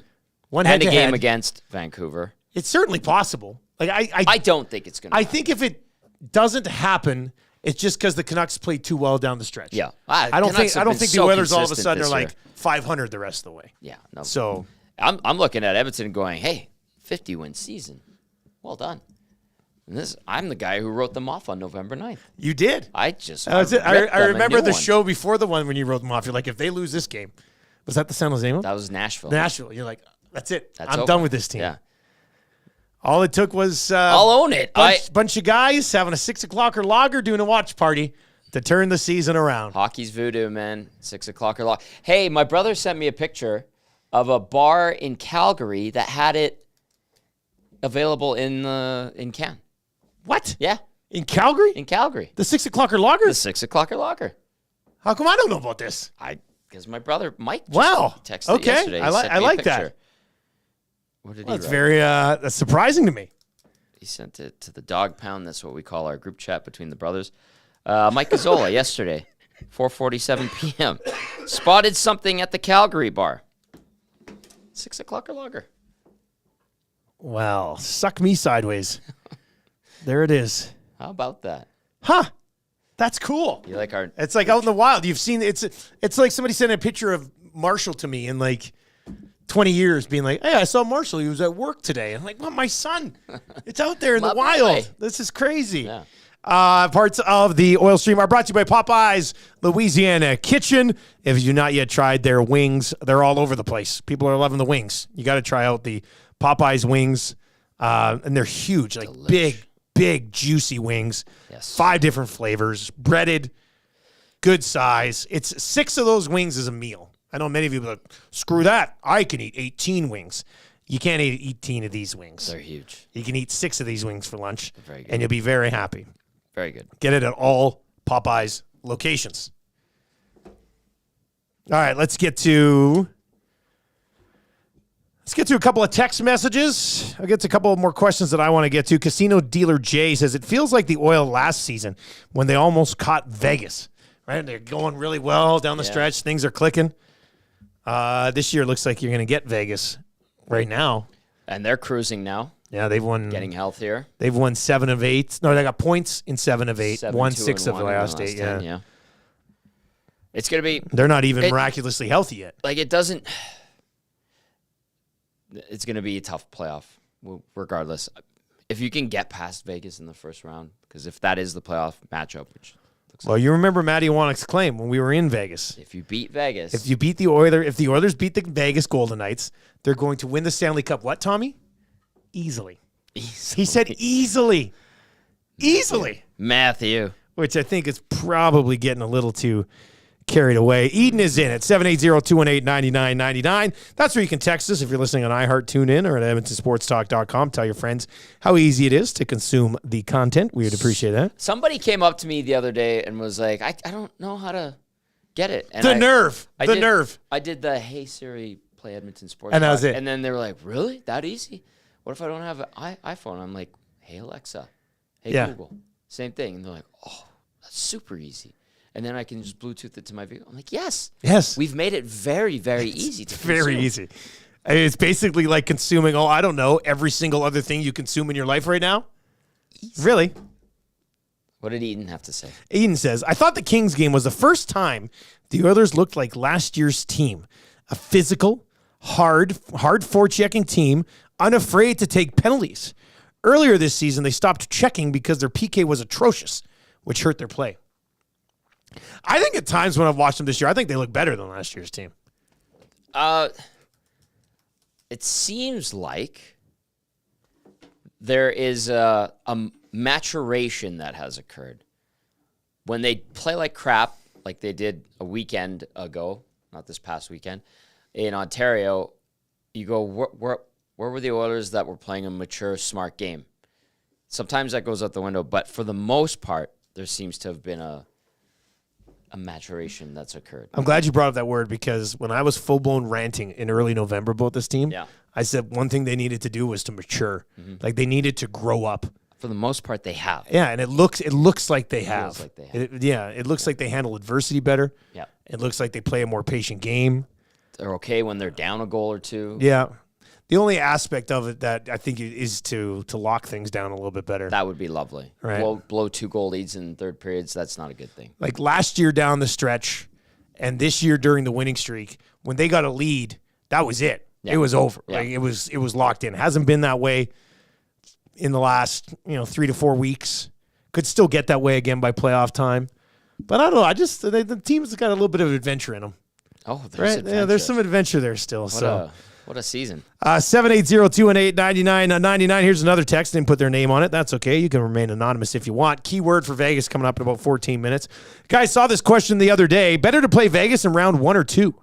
Speaker 1: One
Speaker 2: and a
Speaker 1: head-to-head.
Speaker 2: game against Vancouver.
Speaker 1: It's certainly possible. Like
Speaker 2: I don't think it's going to.
Speaker 1: I think if it doesn't happen, it's just because the Canucks played too well down the stretch.
Speaker 2: Yeah,
Speaker 1: I don't think the
Speaker 2: so
Speaker 1: Oilers all of a
Speaker 2: consistent
Speaker 1: sudden are
Speaker 2: this
Speaker 1: like
Speaker 2: year.
Speaker 1: 500 the rest of the way.
Speaker 2: Yeah, no.
Speaker 1: So
Speaker 2: I'm looking at Edmonton and going, hey, 50-win season. Well done. And I'm the guy who wrote them off on November 9th.
Speaker 1: you did.
Speaker 2: I just
Speaker 1: That was it. I
Speaker 2: ripped them a
Speaker 1: remember
Speaker 2: new
Speaker 1: the
Speaker 2: one.
Speaker 1: show before the one when you wrote them off. You're like, if they lose this game, was that the San Jose one?
Speaker 2: That was Nashville.
Speaker 1: Nashville. You're like, that's it.
Speaker 2: That's
Speaker 1: I'm
Speaker 2: over.
Speaker 1: done with this team.
Speaker 2: Yeah,
Speaker 1: All it took was
Speaker 2: I'll own it.
Speaker 1: bunch of guys having a 6 o'clock or lager doing a watch party to turn the season around.
Speaker 2: Hockey's voodoo, man. 6 o'clock or lock. Hey, my brother sent me a picture of a bar in Calgary that had it available in Cannes.
Speaker 1: What?
Speaker 2: Yeah,
Speaker 1: In Calgary?
Speaker 2: in Calgary.
Speaker 1: The 6 o'clock or lager?
Speaker 2: The 6 o'clock or locker.
Speaker 1: How come I don't know about this?
Speaker 2: Because my brother Mike just
Speaker 1: Wow.
Speaker 2: texted
Speaker 1: Okay.
Speaker 2: yesterday. He
Speaker 1: I
Speaker 2: sent me a
Speaker 1: like that.
Speaker 2: picture. What did he
Speaker 1: That's
Speaker 2: write?
Speaker 1: very that's surprising to me.
Speaker 2: He sent it to the dog pound. That's what we call our group chat between the brothers. Mike Gazzola yesterday, 4:47 p.m. Spotted something at the Calgary bar. 6 o'clock or lager.
Speaker 1: Well, suck me sideways. There it is.
Speaker 2: How about that?
Speaker 1: Huh. That's cool.
Speaker 2: You like our?
Speaker 1: It's like out in the wild. You've seen it's like somebody sent a picture of Marshall to me in like 20 years being like, hey, I saw Marshall. He was at work today. I'm like, well, my son. It's out there in the
Speaker 2: My
Speaker 1: wild.
Speaker 2: boy.
Speaker 1: This is crazy.
Speaker 2: Yeah.
Speaker 1: Parts of the Oil Stream are brought to you by Popeyes Louisiana Kitchen. If you've not yet tried their wings, they're all over the place. People are loving the wings. You got to try out the Popeyes wings. And they're huge, like big, juicy wings.
Speaker 2: Yes.
Speaker 1: 5 different flavors, breaded, good size. It's 6 of those wings is a meal. I know many of you are like, screw that. I can eat 18 wings. You can't eat 18 of these wings.
Speaker 2: They're huge.
Speaker 1: You can eat 6 of these wings for lunch,
Speaker 2: Very good.
Speaker 1: and you'll be very happy.
Speaker 2: Very good.
Speaker 1: Get it at all Popeyes locations. All right, let's get to a couple of text messages. I'll get to a couple of more questions that I want to get to. Casino Dealer Jay says, it feels like the Oil last season when they almost caught Vegas, right? They're going really well down the stretch. Things are clicking. This year looks like you're going to get Vegas right now.
Speaker 2: And they're cruising now,
Speaker 1: Yeah, they've won.
Speaker 2: getting healthier.
Speaker 1: They've won 7 of 8. No, they got points in 7 of 8.
Speaker 2: 7-2
Speaker 1: Won
Speaker 2: and
Speaker 1: 6 of the
Speaker 2: 1 in
Speaker 1: last 8.
Speaker 2: 10,
Speaker 1: Yeah.
Speaker 2: It's going to be
Speaker 1: They're not even
Speaker 2: It-
Speaker 1: miraculously healthy yet.
Speaker 2: like it doesn't. It's going to be a tough playoff, regardless. If you can get past Vegas in the first round, because if that is the playoff matchup, which looks
Speaker 1: Well, you remember Matty Wannick's claim when we were in Vegas.
Speaker 2: if you beat Vegas,
Speaker 1: If you beat the Oilers, if the Oilers beat the Vegas Golden Knights, they're going to win the Stanley Cup. What, Tommy? Easily. He said easily. Easily.
Speaker 2: Matthew.
Speaker 1: Which I think is probably getting a little too carried away. Eden is in at 780-218-9999. That's where you can text us if you're listening on iHeart, TuneIn, or at EdmontonSportsTalk.com. Tell your friends how easy it is to consume the content. We would appreciate that.
Speaker 2: Somebody came up to me the other day and was like, I don't know how to get it. And
Speaker 1: The nerve.
Speaker 2: I
Speaker 1: The
Speaker 2: did-
Speaker 1: nerve.
Speaker 2: I did the Hey Siri, play Edmonton Sports.
Speaker 1: And that was
Speaker 2: Talk.
Speaker 1: it.
Speaker 2: And then they were like, really? That easy? What if I don't have an iPhone? I'm like, hey, Alexa. Hey,
Speaker 1: Yeah.
Speaker 2: Google. Same thing. And they're like, oh, that's super easy. And then I can just Bluetooth it to my vehicle. I'm like, yes.
Speaker 1: Yes.
Speaker 2: We've made it very, very easy to
Speaker 1: Very
Speaker 2: consume.
Speaker 1: easy. I mean, it's basically like consuming, I don't know, every single other thing you consume in your life right now. Really?
Speaker 2: What did Eden have to say?
Speaker 1: Eden says, I thought the Kings game was the first time the Oilers looked like last year's team. A physical, hard forechecking team, unafraid to take penalties. Earlier this season, they stopped checking because their PK was atrocious, which hurt their play. I think at times when I've watched them this year, I think they look better than last year's team.
Speaker 2: It seems like there is a maturation that has occurred. When they play like crap, like they did a weekend ago, not this past weekend, in Ontario, you go, where were the Oilers that were playing a mature, smart game? Sometimes that goes out the window, but for the most part, there seems to have been a maturation that's occurred.
Speaker 1: I'm glad you brought up that word because when I was full-blown ranting in early November about this team, I said one thing they needed to do was to mature. Like they needed to grow up.
Speaker 2: For the most part, they have.
Speaker 1: Yeah, and it looks like they have.
Speaker 2: Like they have.
Speaker 1: It looks like they handle adversity better.
Speaker 2: Yeah.
Speaker 1: It looks like they play a more patient game.
Speaker 2: They're okay when they're down a goal or two.
Speaker 1: Yeah. The only aspect of it that I think is to lock things down a little bit better.
Speaker 2: That would be lovely.
Speaker 1: Right.
Speaker 2: Blow 2-goal leads in third periods, that's not a good thing.
Speaker 1: Like last year down the stretch and this year during the winning streak, when they got a lead, that was it. Yeah. It was over. Yeah. Like it was locked in. Hasn't been that way in the last 3 to 4 weeks. Could still get that way again by playoff time. But I don't know. The team's got a little bit of adventure in them.
Speaker 2: Oh, there's adventure.
Speaker 1: Yeah, there's some adventure there still.
Speaker 2: What a season.
Speaker 1: 780-218-9999. Here's another text. Didn't put their name on it. That's okay. You can remain anonymous if you want. Keyword for Vegas coming up in about 14 minutes. Guys, saw this question the other day. Better to play Vegas in round 1 or 2?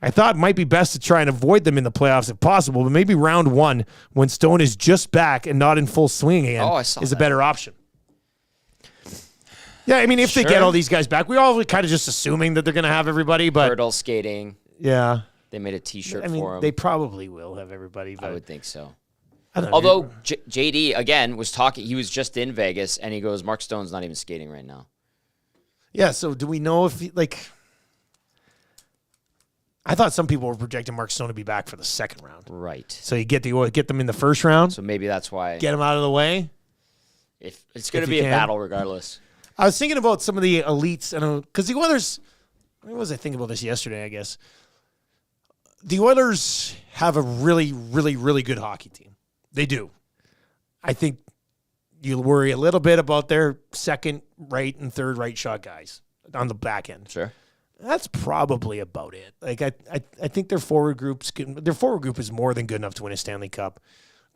Speaker 1: I thought it might be best to try and avoid them in the playoffs if possible, but maybe round 1 when Stone is just back and not in full swing again is a better option. Yeah, I mean, if they get all these guys back, we're all kind of just assuming that they're going to have everybody. But
Speaker 2: hurdle skating.
Speaker 1: Yeah.
Speaker 2: They made a T-shirt
Speaker 1: for them.
Speaker 2: They
Speaker 1: probably will have everybody. But
Speaker 2: I would think so.
Speaker 1: Although
Speaker 2: JD, again, was talking. He was just in Vegas, and he goes, Mark Stone's not even skating right now.
Speaker 1: Yeah, so do we know if, I thought some people were projecting Mark Stone to be back for the second round.
Speaker 2: Right.
Speaker 1: So you get them in the first round.
Speaker 2: So maybe that's why.
Speaker 1: Get them out of the way.
Speaker 2: If it's going to be a battle regardless.
Speaker 1: I was thinking about some of the elites, because the Oilers, what was I thinking about this yesterday, I guess? The Oilers have a really, really, really good hockey team. They do. I think you worry a little bit about their second right and third right shot guys on the back end.
Speaker 2: Sure.
Speaker 1: That's probably about it. I think their forward group is more than good enough to win a Stanley Cup.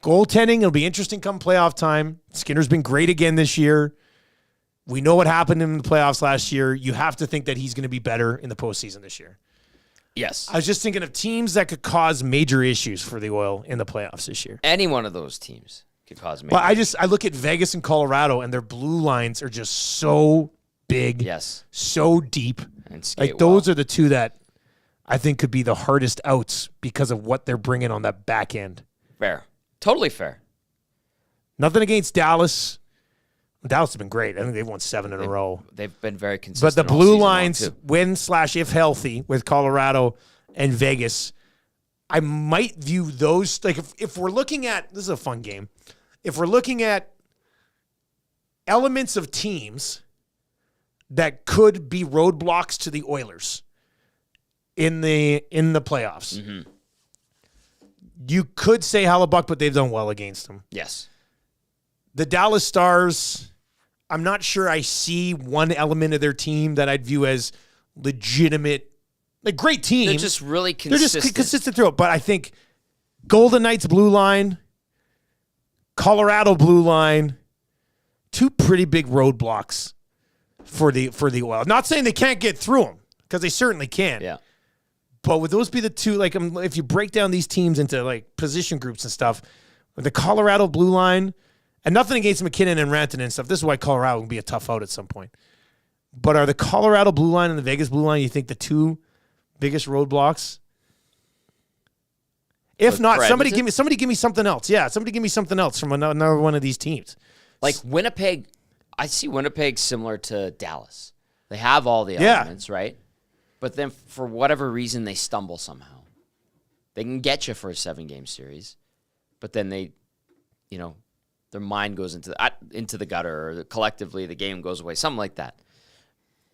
Speaker 1: Goaltending, it'll be interesting come playoff time. Skinner's been great again this year. We know what happened in the playoffs last year. You have to think that he's going to be better in the postseason this year.
Speaker 2: Yes.
Speaker 1: I was just thinking of teams that could cause major issues for the Oil in the playoffs this year.
Speaker 2: Any one of those teams could cause major
Speaker 1: issues. But I look at Vegas and Colorado, and their blue lines are just so big, so deep.
Speaker 2: And skate
Speaker 1: those are the two that I think could be the hardest outs because of what they're bringing on that back end.
Speaker 2: Fair. Totally fair.
Speaker 1: Nothing against Dallas. Dallas has been great. I think they've won 7 in a row.
Speaker 2: They've been very consistent.
Speaker 1: But the blue lines, when/if healthy, with Colorado and Vegas, I might view those, if we're looking at, this is a fun game, if we're looking at elements of teams that could be roadblocks to the Oilers in the playoffs, you could say Hellebuck, but they've done well against them.
Speaker 2: Yes.
Speaker 1: The Dallas Stars, I'm not sure I see one element of their team that I'd view as legitimate, great team.
Speaker 2: They're just really consistent.
Speaker 1: They're just consistent throughout. But I think Golden Knights blue line, Colorado blue line, two pretty big roadblocks for the Oil. Not saying they can't get through them, because they certainly can.
Speaker 2: Yeah.
Speaker 1: But would those be the two, if you break down these teams into position groups and stuff, the Colorado blue line, and nothing against McKinnon and Rantanen and stuff. This is why Colorado will be a tough out at some point. But are the Colorado blue line and the Vegas blue line, you think, the two biggest roadblocks? If not, somebody give me something else. Yeah, somebody give me something else from another one of these teams.
Speaker 2: Winnipeg, I see Winnipeg similar to Dallas. They have all the elements, right? But then for whatever reason, they stumble somehow. They can get you for a 7-game series, but then they, their mind goes into the gutter, or collectively the game goes away, something like that.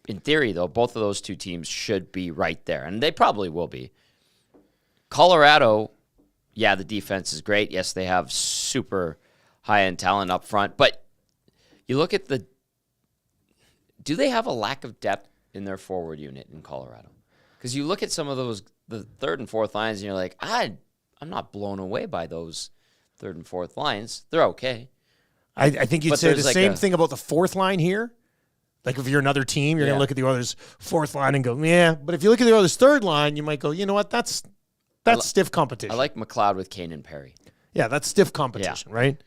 Speaker 2: In theory, though, both of those two teams should be right there, and they probably will be. Colorado, the defense is great. Yes, they have super high-end talent up front, but you look at do they have a lack of depth in their forward unit in Colorado. Because you look at some of those, the third and fourth lines, and you're like, I'm not blown away by those third and fourth lines. They're okay.
Speaker 1: I think you'd
Speaker 2: But
Speaker 1: say the
Speaker 2: there's
Speaker 1: same thing about the fourth line here. Like if you're another team, you're going to look at the Oilers' fourth line and go, yeah. But if you look at the Oilers' third line, you might go, you know what? That's stiff competition.
Speaker 2: I like McLeod with Kane and Perry.
Speaker 1: Yeah, that's stiff competition, right?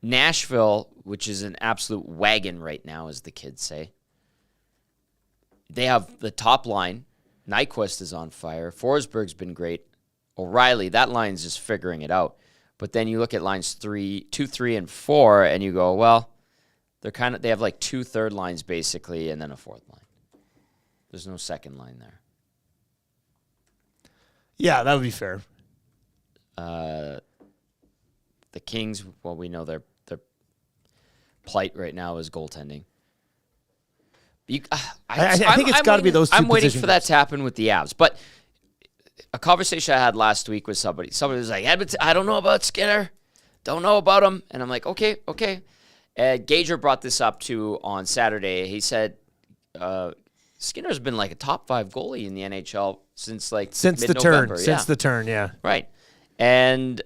Speaker 2: Nashville, which is an absolute wagon right now, as the kids say. They have the top line. Nyquist is on fire. Forsberg's been great. O'Reilly, that line's just figuring it out. But then you look at lines 2, 3, and 4, and you go, well, they have like 2 third lines basically, and then a fourth line. There's no second line there.
Speaker 1: Yeah, that would be fair.
Speaker 2: The Kings, well, we know their plight right now is goaltending.
Speaker 1: I think it's got to be those two
Speaker 2: I'm waiting
Speaker 1: position
Speaker 2: for that
Speaker 1: groups.
Speaker 2: to happen with the Avs. But a conversation I had last week with somebody. Somebody was like, I don't know about Skinner. Don't know about him. And I'm like, okay. Gager brought this up too on Saturday. He said Skinner's been like a top 5 goalie in the NHL since the turn.
Speaker 1: Since the turn, yeah.
Speaker 2: Right. And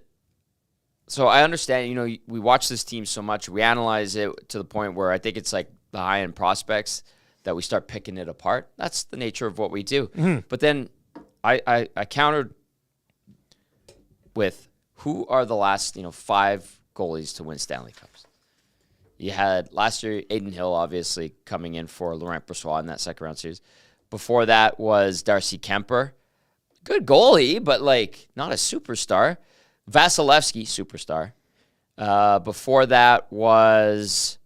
Speaker 2: so I understand, we watch this team so much. We analyze it to the point where I think it's like the high-end prospects that we start picking it apart. That's the nature of what we do. Mm-hmm. But then I countered with who are the last 5 goalies to win Stanley Cups. You had last year Aiden Hill obviously coming in for Laurent Brossoit in that second round series. Before that was Darcy Kemper, good goalie, but not a superstar. Vasilevsky, superstar. Before that was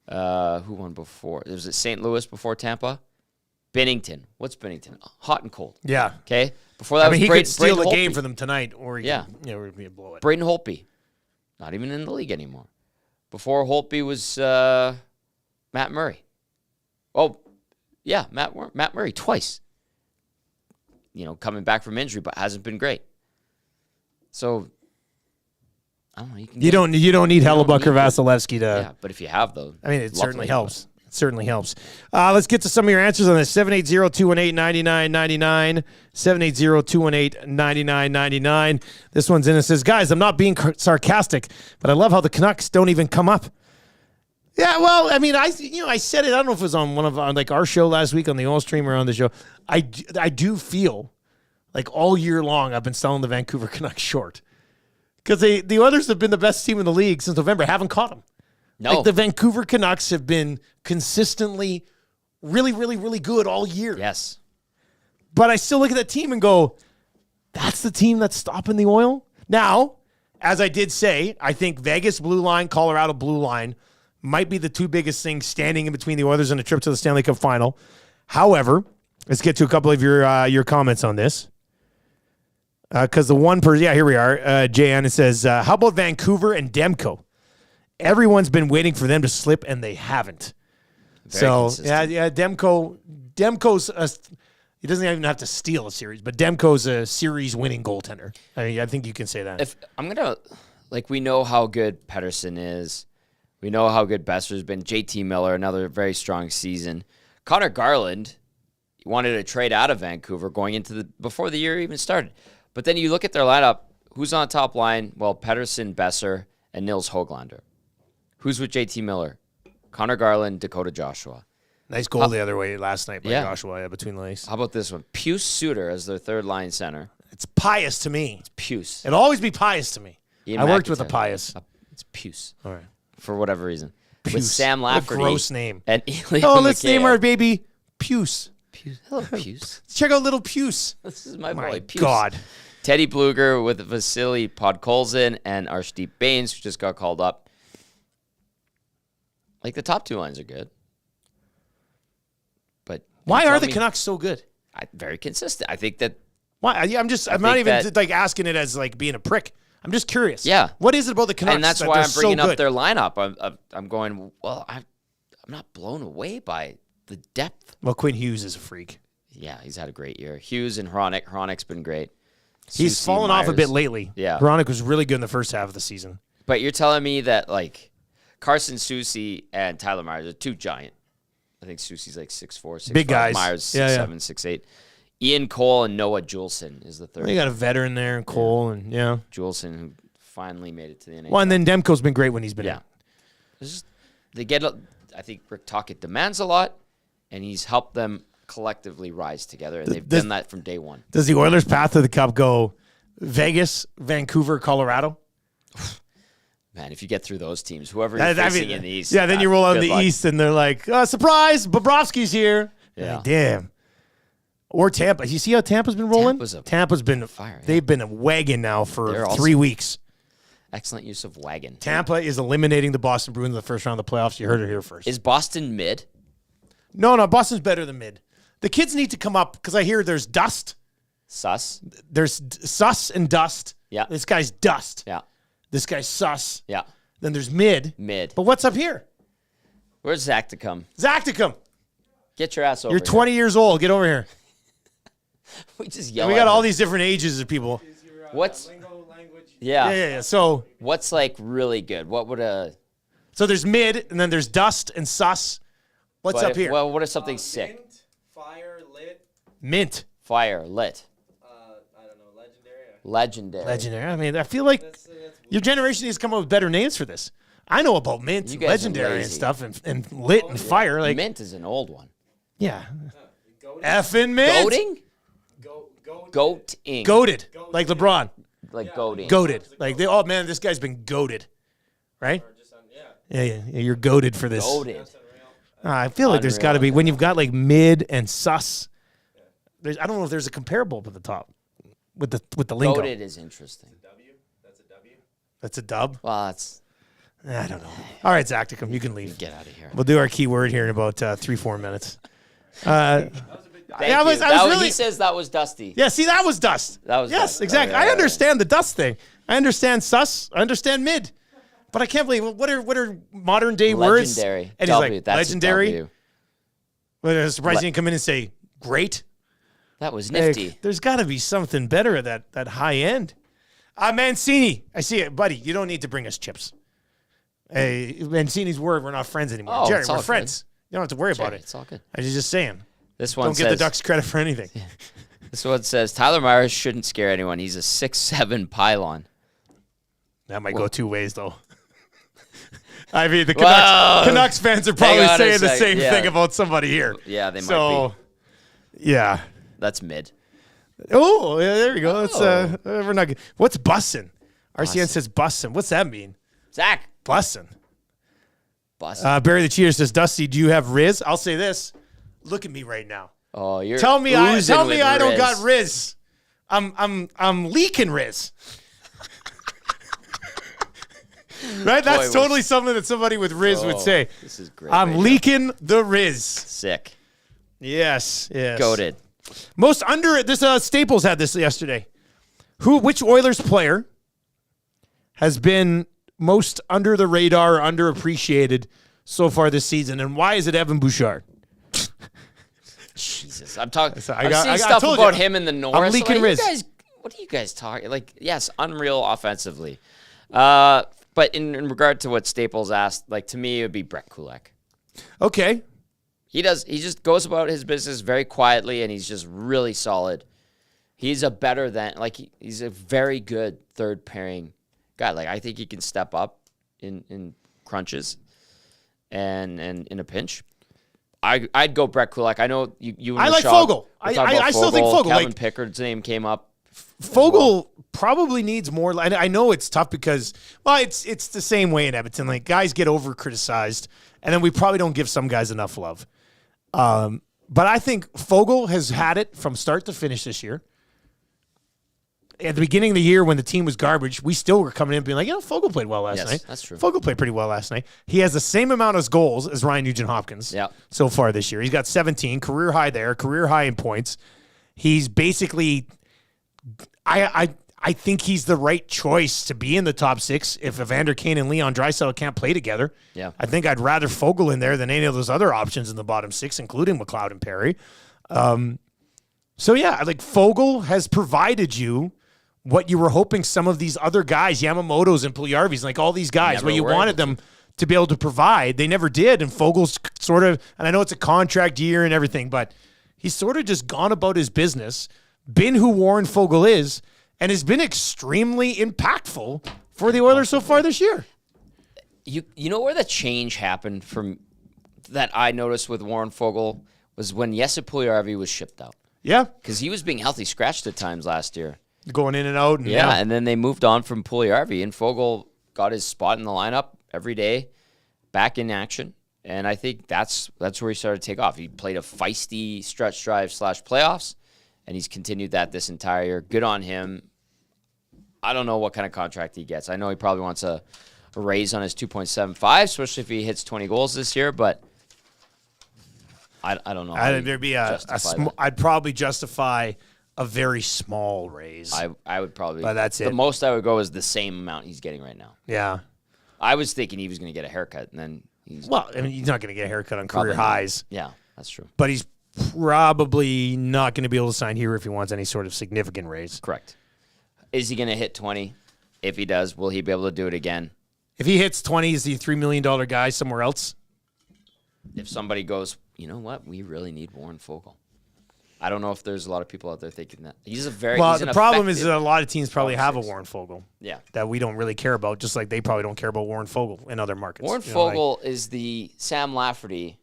Speaker 2: who won before? It was at St. Louis before Tampa. Binnington. What's Binnington? Hot and cold.
Speaker 1: Yeah.
Speaker 2: Okay. Before that,
Speaker 1: he could steal
Speaker 2: Braden
Speaker 1: the game
Speaker 2: Holtby.
Speaker 1: for them tonight, or he could blow it.
Speaker 2: Braden Holtby, not even in the league anymore. Before Holtby was Matt Murray. Oh, yeah, Matt Murray twice. Coming back from injury, but hasn't been great. So I don't know. You don't need
Speaker 1: Hellebuck or Vasilevsky to.
Speaker 2: Yeah, but if you have those,
Speaker 1: it certainly helps. It certainly helps. Let's get to some of your answers on this. 780-218-9999. 780-218-9999. This one's in. It says, guys, I'm not being sarcastic, but I love how the Canucks don't even come up. Yeah, well, I said it. I don't know if it was on one of our show last week on the Oil Stream or on the show. I do feel like all year long I've been selling the Vancouver Canucks short. Because the Oilers have been the best team in the league since November. Haven't caught them.
Speaker 2: No.
Speaker 1: The Vancouver Canucks have been consistently really, really, really good all year.
Speaker 2: Yes.
Speaker 1: But I still look at that team and go, that's the team that's stopping the Oil? Now, as I did say, I think Vegas blue line, Colorado blue line might be the 2 biggest things standing in between the Oilers and a trip to the Stanley Cup final. However, let's get to a couple of your comments on this. Because the one person, here we are. J.N. says, how about Vancouver and Demko? Everyone's been waiting for them to slip, and they haven't.
Speaker 2: Very consistent.
Speaker 1: Demko's he doesn't even have to steal a series, but Demko's a series-winning goaltender. I think you can say that.
Speaker 2: If I'm gonna, we know how good Pettersson is. We know how good Besser's been. JT Miller, another very strong season. Connor Garland wanted to trade out of Vancouver going into before the year even started. But then you look at their lineup, who's on top line? Well, Pettersson, Besser, and Nils Höglander. Who's with JT Miller? Connor Garland, Dakota Joshua.
Speaker 1: Nice goal the other way last night by Joshua between the legs.
Speaker 2: How about this one? Pius Suter as their third line center.
Speaker 1: It's Pius to me.
Speaker 2: It's Pius.
Speaker 1: It'll always be Pius to me.
Speaker 2: Ian
Speaker 1: I worked with a
Speaker 2: McIntyre.
Speaker 1: Pius.
Speaker 2: It's Pius.
Speaker 1: All right.
Speaker 2: For whatever reason.
Speaker 1: Pius.
Speaker 2: With Sam Lafferty.
Speaker 1: What a gross name.
Speaker 2: And
Speaker 1: let's name our baby Pius.
Speaker 2: Hello, Pius.
Speaker 1: Check out little Pius.
Speaker 2: This is my boy, Pius.
Speaker 1: God.
Speaker 2: Teddy Bluger with Vasily Podkolzin and Arshdeep Bains, who just got called up. The top 2 lines are good. But
Speaker 1: why are the Canucks so good?
Speaker 2: Very consistent. I think that.
Speaker 1: Why? I'm not even asking it as being a prick. I'm just curious.
Speaker 2: Yeah.
Speaker 1: What is it about the Canucks?
Speaker 2: And that's
Speaker 1: that
Speaker 2: why I'm bringing
Speaker 1: so
Speaker 2: up their lineup. I'm going, well, I'm not blown away by the depth.
Speaker 1: Well, Quinn Hughes is a freak.
Speaker 2: Yeah, he's had a great year. Hughes and Hronik. Hronik's been great.
Speaker 1: He's fallen off a bit lately.
Speaker 2: Yeah.
Speaker 1: Hronik was really good in the first half of the season.
Speaker 2: But you're telling me that, Carson Soucy and Tyler Myers are two giant. I think Soucy's like 6'4", 6'5".
Speaker 1: Big guys.
Speaker 2: Myers 6'7",
Speaker 1: Yeah, yeah.
Speaker 2: 6'8". Ian Cole and Noah Juleson is the third.
Speaker 1: Well, you got a veteran there, and Cole, and yeah.
Speaker 2: Juleson, who finally made it to the NHL.
Speaker 1: Well, and then Demko's been great when he's been
Speaker 2: Yeah.
Speaker 1: in.
Speaker 2: It's just, they get. I think Rick Tocchet demands a lot, and he's helped them collectively rise together, and they've done that from day one.
Speaker 1: Does the Oilers' path to the Cup go Vegas, Vancouver, Colorado?
Speaker 2: Man, if you get through those teams, whoever you're facing in the East.
Speaker 1: Yeah, then you roll out in the
Speaker 2: luck.
Speaker 1: East, and they're like, surprise, Bobrovsky's here.
Speaker 2: Yeah.
Speaker 1: Like, damn. Or Tampa. You see how Tampa's been rolling? Tampa's been
Speaker 2: fire. Yeah.
Speaker 1: They've been a wagon now for
Speaker 2: They're
Speaker 1: 3 weeks.
Speaker 2: Excellent use of wagon.
Speaker 1: Tampa is eliminating the Boston Bruins in the first round of the playoffs. You heard it here first.
Speaker 2: Is Boston mid?
Speaker 1: No, Boston's better than mid. The kids need to come up because I hear there's Dust.
Speaker 2: Sus?
Speaker 1: There's Sus and Dust.
Speaker 2: Yeah.
Speaker 1: This guy's Dust.
Speaker 2: Yeah.
Speaker 1: This guy's Sus.
Speaker 2: Yeah.
Speaker 1: Then there's Mid.
Speaker 2: Mid.
Speaker 1: But what's up here?
Speaker 2: Where's Zach to come?
Speaker 1: Zacticum.
Speaker 2: Get your ass over
Speaker 1: You're 20 years old. Get over here.
Speaker 2: We just yell
Speaker 1: We
Speaker 2: at
Speaker 1: got all
Speaker 2: him.
Speaker 1: these different ages of people.
Speaker 2: What's
Speaker 1: Yeah, yeah, yeah. So
Speaker 2: what's like really good? What would a
Speaker 1: there's Mid, and then there's Dust and Sus. What's up here?
Speaker 2: Well, what is something sick?
Speaker 4: Mint, fire, lit.
Speaker 1: Mint.
Speaker 2: Fire, lit,
Speaker 4: I don't know, legendary.
Speaker 2: legendary.
Speaker 1: Legendary. I mean, I feel like
Speaker 4: That's
Speaker 1: your generation needs to come up with better names for this. I know about Mint,
Speaker 2: You
Speaker 1: and
Speaker 2: guys are
Speaker 1: Legendary, and
Speaker 2: lazy.
Speaker 1: stuff, and Lit and Fire. Like,
Speaker 2: Mint is an old one.
Speaker 1: yeah.
Speaker 4: goated.
Speaker 1: Effing Mint.
Speaker 2: Goating? Goating.
Speaker 1: Goated. Like LeBron.
Speaker 2: Like goating.
Speaker 1: Goated. Like, oh, man, this guy's been goated. Right? Yeah, you're goated for this.
Speaker 2: Goated.
Speaker 1: I feel like there's got to be, when you've got like Mid and Sus, I don't know if there's a comparable at the top with the lingo.
Speaker 2: Goated is interesting.
Speaker 1: That's a dub?
Speaker 2: Well, that's
Speaker 1: I don't know. All right, Zacticum, you can leave.
Speaker 2: get out of here.
Speaker 1: We'll do our keyword here in about 3-4 minutes.
Speaker 2: Thank
Speaker 1: I was
Speaker 2: you.
Speaker 1: really-
Speaker 2: He says that was Dusty.
Speaker 1: Yeah, see, that was Dust.
Speaker 2: That was
Speaker 1: yes,
Speaker 2: Dust.
Speaker 1: exactly.
Speaker 2: Oh, yeah,
Speaker 1: I
Speaker 2: yeah,
Speaker 1: understand the Dust thing. I understand Sus. I understand Mid. But I can't believe what are modern day words?
Speaker 2: Legendary.
Speaker 1: And he's
Speaker 2: W.
Speaker 1: like
Speaker 2: That's a
Speaker 1: legendary.
Speaker 2: W.
Speaker 1: Well, I'm surprised he didn't come in and say great.
Speaker 2: That was
Speaker 1: Like,
Speaker 2: nifty.
Speaker 1: there's got to be something better at that high end. Mancini, I see it, buddy. You don't need to bring us chips. Hey, Mancini's word, we're not friends anymore.
Speaker 2: Oh,
Speaker 1: Jerry,
Speaker 2: it's
Speaker 1: we're
Speaker 2: all
Speaker 1: friends. You don't have to worry about
Speaker 2: Jerry,
Speaker 1: it.
Speaker 2: it's all good.
Speaker 1: I was just saying.
Speaker 2: This one
Speaker 1: Don't
Speaker 2: says,
Speaker 1: give the Ducks credit for anything.
Speaker 2: This one says Tyler Myers shouldn't scare anyone. He's a 6'7" pylon.
Speaker 1: That might go two ways, though. I mean, the
Speaker 2: Whoa.
Speaker 1: Canucks fans are probably
Speaker 2: Hang on a
Speaker 1: saying the
Speaker 2: sec.
Speaker 1: same
Speaker 2: Yeah.
Speaker 1: thing about somebody here.
Speaker 2: Yeah, they might
Speaker 1: So, yeah.
Speaker 2: That's mid.
Speaker 1: Oh, yeah, there you go. That's
Speaker 2: Oh.
Speaker 1: we're not good. What's bussin'? RCN
Speaker 2: Bussin'.
Speaker 1: says bussin'. What's that mean?
Speaker 2: Zach.
Speaker 1: Bussin'.
Speaker 2: Bust.
Speaker 1: Barry the Cheater says, Dusty, do you have Riz? I'll say this. Look at me right now.
Speaker 2: Oh, you're
Speaker 1: Tell me I
Speaker 2: oozing with
Speaker 1: don't
Speaker 2: Riz.
Speaker 1: got Riz. I'm leaking Riz. Right? That's
Speaker 2: Boy,
Speaker 1: totally something that somebody with Riz would
Speaker 2: Oh,
Speaker 1: say.
Speaker 2: This is great.
Speaker 1: I'm
Speaker 2: radio.
Speaker 1: leaking the Riz.
Speaker 2: Sick.
Speaker 1: Yes, yes.
Speaker 2: Goated.
Speaker 1: Most under this Staples had this yesterday. Which Oilers player has been most under the radar or underappreciated so far this season, and why is it Evan Bouchard?
Speaker 2: Jesus. I'm talking.
Speaker 1: So
Speaker 2: I'm seeing stuff
Speaker 1: told
Speaker 2: about
Speaker 1: you,
Speaker 2: him in the North.
Speaker 1: leaking
Speaker 2: like,
Speaker 1: Riz.
Speaker 2: you guys, what are you guys talking? Like, yes, unreal offensively. But in regard to what Staples asked, like to me, it would be Brett Kulak.
Speaker 1: Okay.
Speaker 2: He just goes about his business very quietly, and he's just really solid. He's a better than, like, he's a very good third pairing guy. Like, I think he can step up in crunches and in a pinch. I'd go Brett Kulak. I know you and
Speaker 1: I like
Speaker 2: Rashad
Speaker 1: Fogle.
Speaker 2: were talking about
Speaker 1: I still think Fogle.
Speaker 2: Kevin
Speaker 1: Like,
Speaker 2: Pickard's name came up.
Speaker 1: Fogle probably needs more. I know it's tough because, well, it's the same way in Edmonton. Like, guys get over criticized, and then we probably don't give some guys enough love. But I think Fogle has had it from start to finish this year. At the beginning of the year when the team was garbage, we still were coming in being like, Fogle played well last
Speaker 2: Yes,
Speaker 1: night.
Speaker 2: that's true.
Speaker 1: Fogle played pretty well last night. He has the same amount of goals as Ryan Nugent-Hopkins
Speaker 2: Yeah.
Speaker 1: so far this year. He's got 17, career high there, career high in points. He's basically, I think he's the right choice to be in the top six if Evander Kane and Leon Draisaitl can't play together.
Speaker 2: Yeah.
Speaker 1: I think I'd rather Fogle in there than any of those other options in the bottom six, including McLeod and Perry. So, yeah, like Fogle has provided you what you were hoping some of these other guys, Yamamoto's and Puljujärvis, like all these guys,
Speaker 2: Never
Speaker 1: where you
Speaker 2: were
Speaker 1: wanted
Speaker 2: able
Speaker 1: them to be able to provide. They never did. And Fogel's sort of, and I know it's a contract year and everything, but he's sort of just gone about his business, been who Warren Fogel is, and has been extremely impactful for the Oilers so far this year.
Speaker 2: You know where the change happened from that I noticed with Warren Fogel was when Jesse Puljujarvi was shipped out.
Speaker 1: Yeah.
Speaker 2: Because he was being healthy scratched at times last year.
Speaker 1: Going in and out. And
Speaker 2: Yeah, and then they moved on from Puljujarvi, and Fogel got his spot in the lineup every day, back in action, and I think that's where he started to take off. He played a feisty stretch drive / playoffs, and he's continued that this entire year. Good on him. I don't know what kind of contract he gets. I know he probably wants a raise on his 2.75, especially if he hits 20 goals this year, but I don't know.
Speaker 1: There'd be I'd probably justify a very small raise.
Speaker 2: I would probably.
Speaker 1: But that's it.
Speaker 2: The most I would go is the same amount he's getting right now.
Speaker 1: Yeah.
Speaker 2: I was thinking he was going to get a haircut, and then he's.
Speaker 1: Well, I mean, he's not going to get a haircut on
Speaker 2: Probably
Speaker 1: career
Speaker 2: not.
Speaker 1: highs,
Speaker 2: Yeah, that's true.
Speaker 1: but he's probably not going to be able to sign here if he wants any sort of significant raise.
Speaker 2: Correct. Is he going to hit 20? If he does, will he be able to do it again?
Speaker 1: If he hits 20, is he a $3 million guy somewhere else?
Speaker 2: If somebody goes, you know what, we really need Warren Fogel. I don't know if there's a lot of people out there thinking that. He's
Speaker 1: The problem is
Speaker 2: effective-
Speaker 1: that a lot of teams probably
Speaker 2: top
Speaker 1: have a
Speaker 2: six.
Speaker 1: Warren Fogel
Speaker 2: Yeah.
Speaker 1: that we don't really care about, just like they probably don't care about Warren Fogel in other markets.
Speaker 2: Warren
Speaker 1: You know, like,
Speaker 2: Fogel is the Sam Lafferty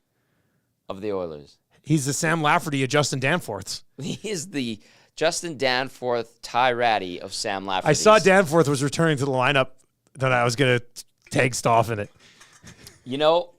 Speaker 2: of the Oilers.
Speaker 1: he's the Sam Lafferty of Justin Danforth's.
Speaker 2: He is the Justin Danforth, Ty Ratty of Sam Lafferty.
Speaker 1: I saw Danforth was returning to the lineup, then I was going to tag Stoff in it.
Speaker 2: You know,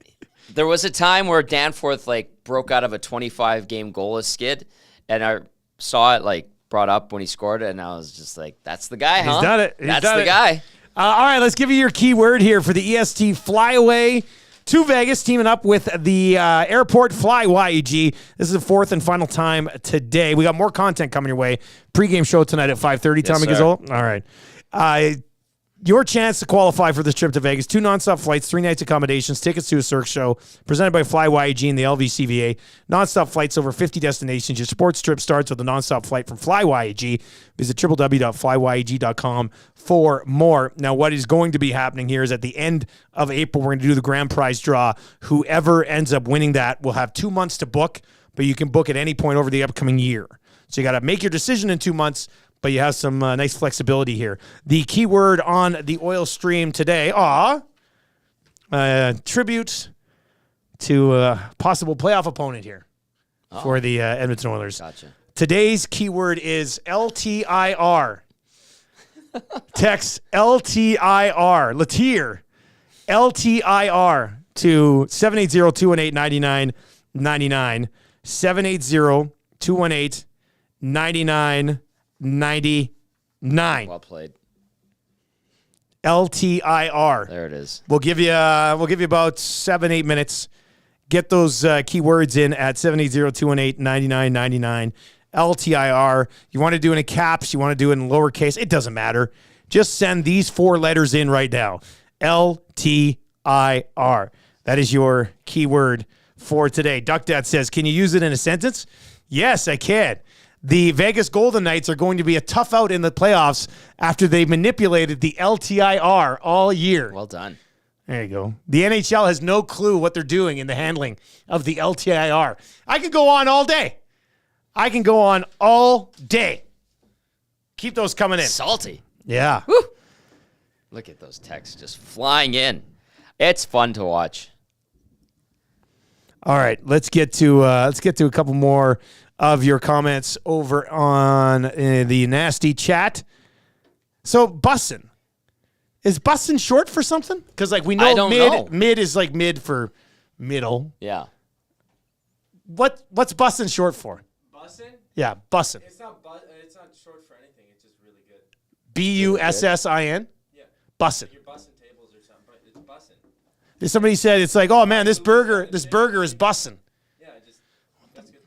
Speaker 2: there was a time where Danforth broke out of a 25-game goalless skid, and I saw it brought up when he scored it, and I was just like, "That's the guy, huh?
Speaker 1: He's done it.
Speaker 2: That's the guy."
Speaker 1: All right, let's give you your key word here for the EST Flyaway to Vegas, teaming up with the Airport Fly YEG. This is the fourth and final time today. We got more content coming your way. Pre-game show tonight at 5:30. Tommy
Speaker 2: sir.
Speaker 1: Gazzola. All right. Your chance to qualify for this trip to Vegas. 2 nonstop flights, 3 nights accommodations, tickets to a Cirque show, presented by Fly YEG and the LVCVA. Nonstop flights over 50 destinations. Your sports trip starts with a nonstop flight from Fly YEG. Visit www.flyyeg.com for more. Now, what is going to be happening here is at the end of April, we're going to do the grand prize draw. Whoever ends up winning that will have 2 months to book, but you can book at any point over the upcoming year. So you got to make your decision in 2 months, but you have some nice flexibility here. The keyword on the oil stream today, tribute to a possible playoff opponent here for the Edmonton Oilers.
Speaker 2: Gotcha.
Speaker 1: Today's keyword is LTIR. Text LTIR, Latier, LTIR to 780-218-9999, 780-218-9999. 99
Speaker 2: Well played.
Speaker 1: LTIR.
Speaker 2: There it is.
Speaker 1: We'll give you about 7-8 minutes. Get those keywords in at 780-218-9999. LTIR. You want to do it in caps, you want to do it in lowercase, it doesn't matter. Just send these 4 letters in right now. LTIR. That is your keyword for today. Duck Dad says, can you use it in a sentence? Yes, I can. The Vegas Golden Knights are going to be a tough out in the playoffs after they manipulated the LTIR all year.
Speaker 2: Well done.
Speaker 1: There you go. The NHL has no clue what they're doing in the handling of the LTIR. I could go on all day. Keep those coming in.
Speaker 2: Salty.
Speaker 1: Yeah.
Speaker 2: Woo. Look at those texts just flying in. It's fun to watch.
Speaker 1: All right, let's get to a couple more of your comments over on the nasty chat. So Bussin. Is Bussin short for something? Because we know
Speaker 2: I don't know.
Speaker 1: mid is mid for middle.
Speaker 2: Yeah.
Speaker 1: What's Bussin short for?
Speaker 4: Bussin'?
Speaker 1: Yeah, Bussin.
Speaker 4: It's not short for anything. It's just really good.
Speaker 1: Bussin.
Speaker 4: Yeah.
Speaker 1: Bussin.
Speaker 4: You're bussing tables or something, but it's bussin'.
Speaker 1: Somebody said it's oh man, this burger is bussin'.
Speaker 4: Yeah, that's good.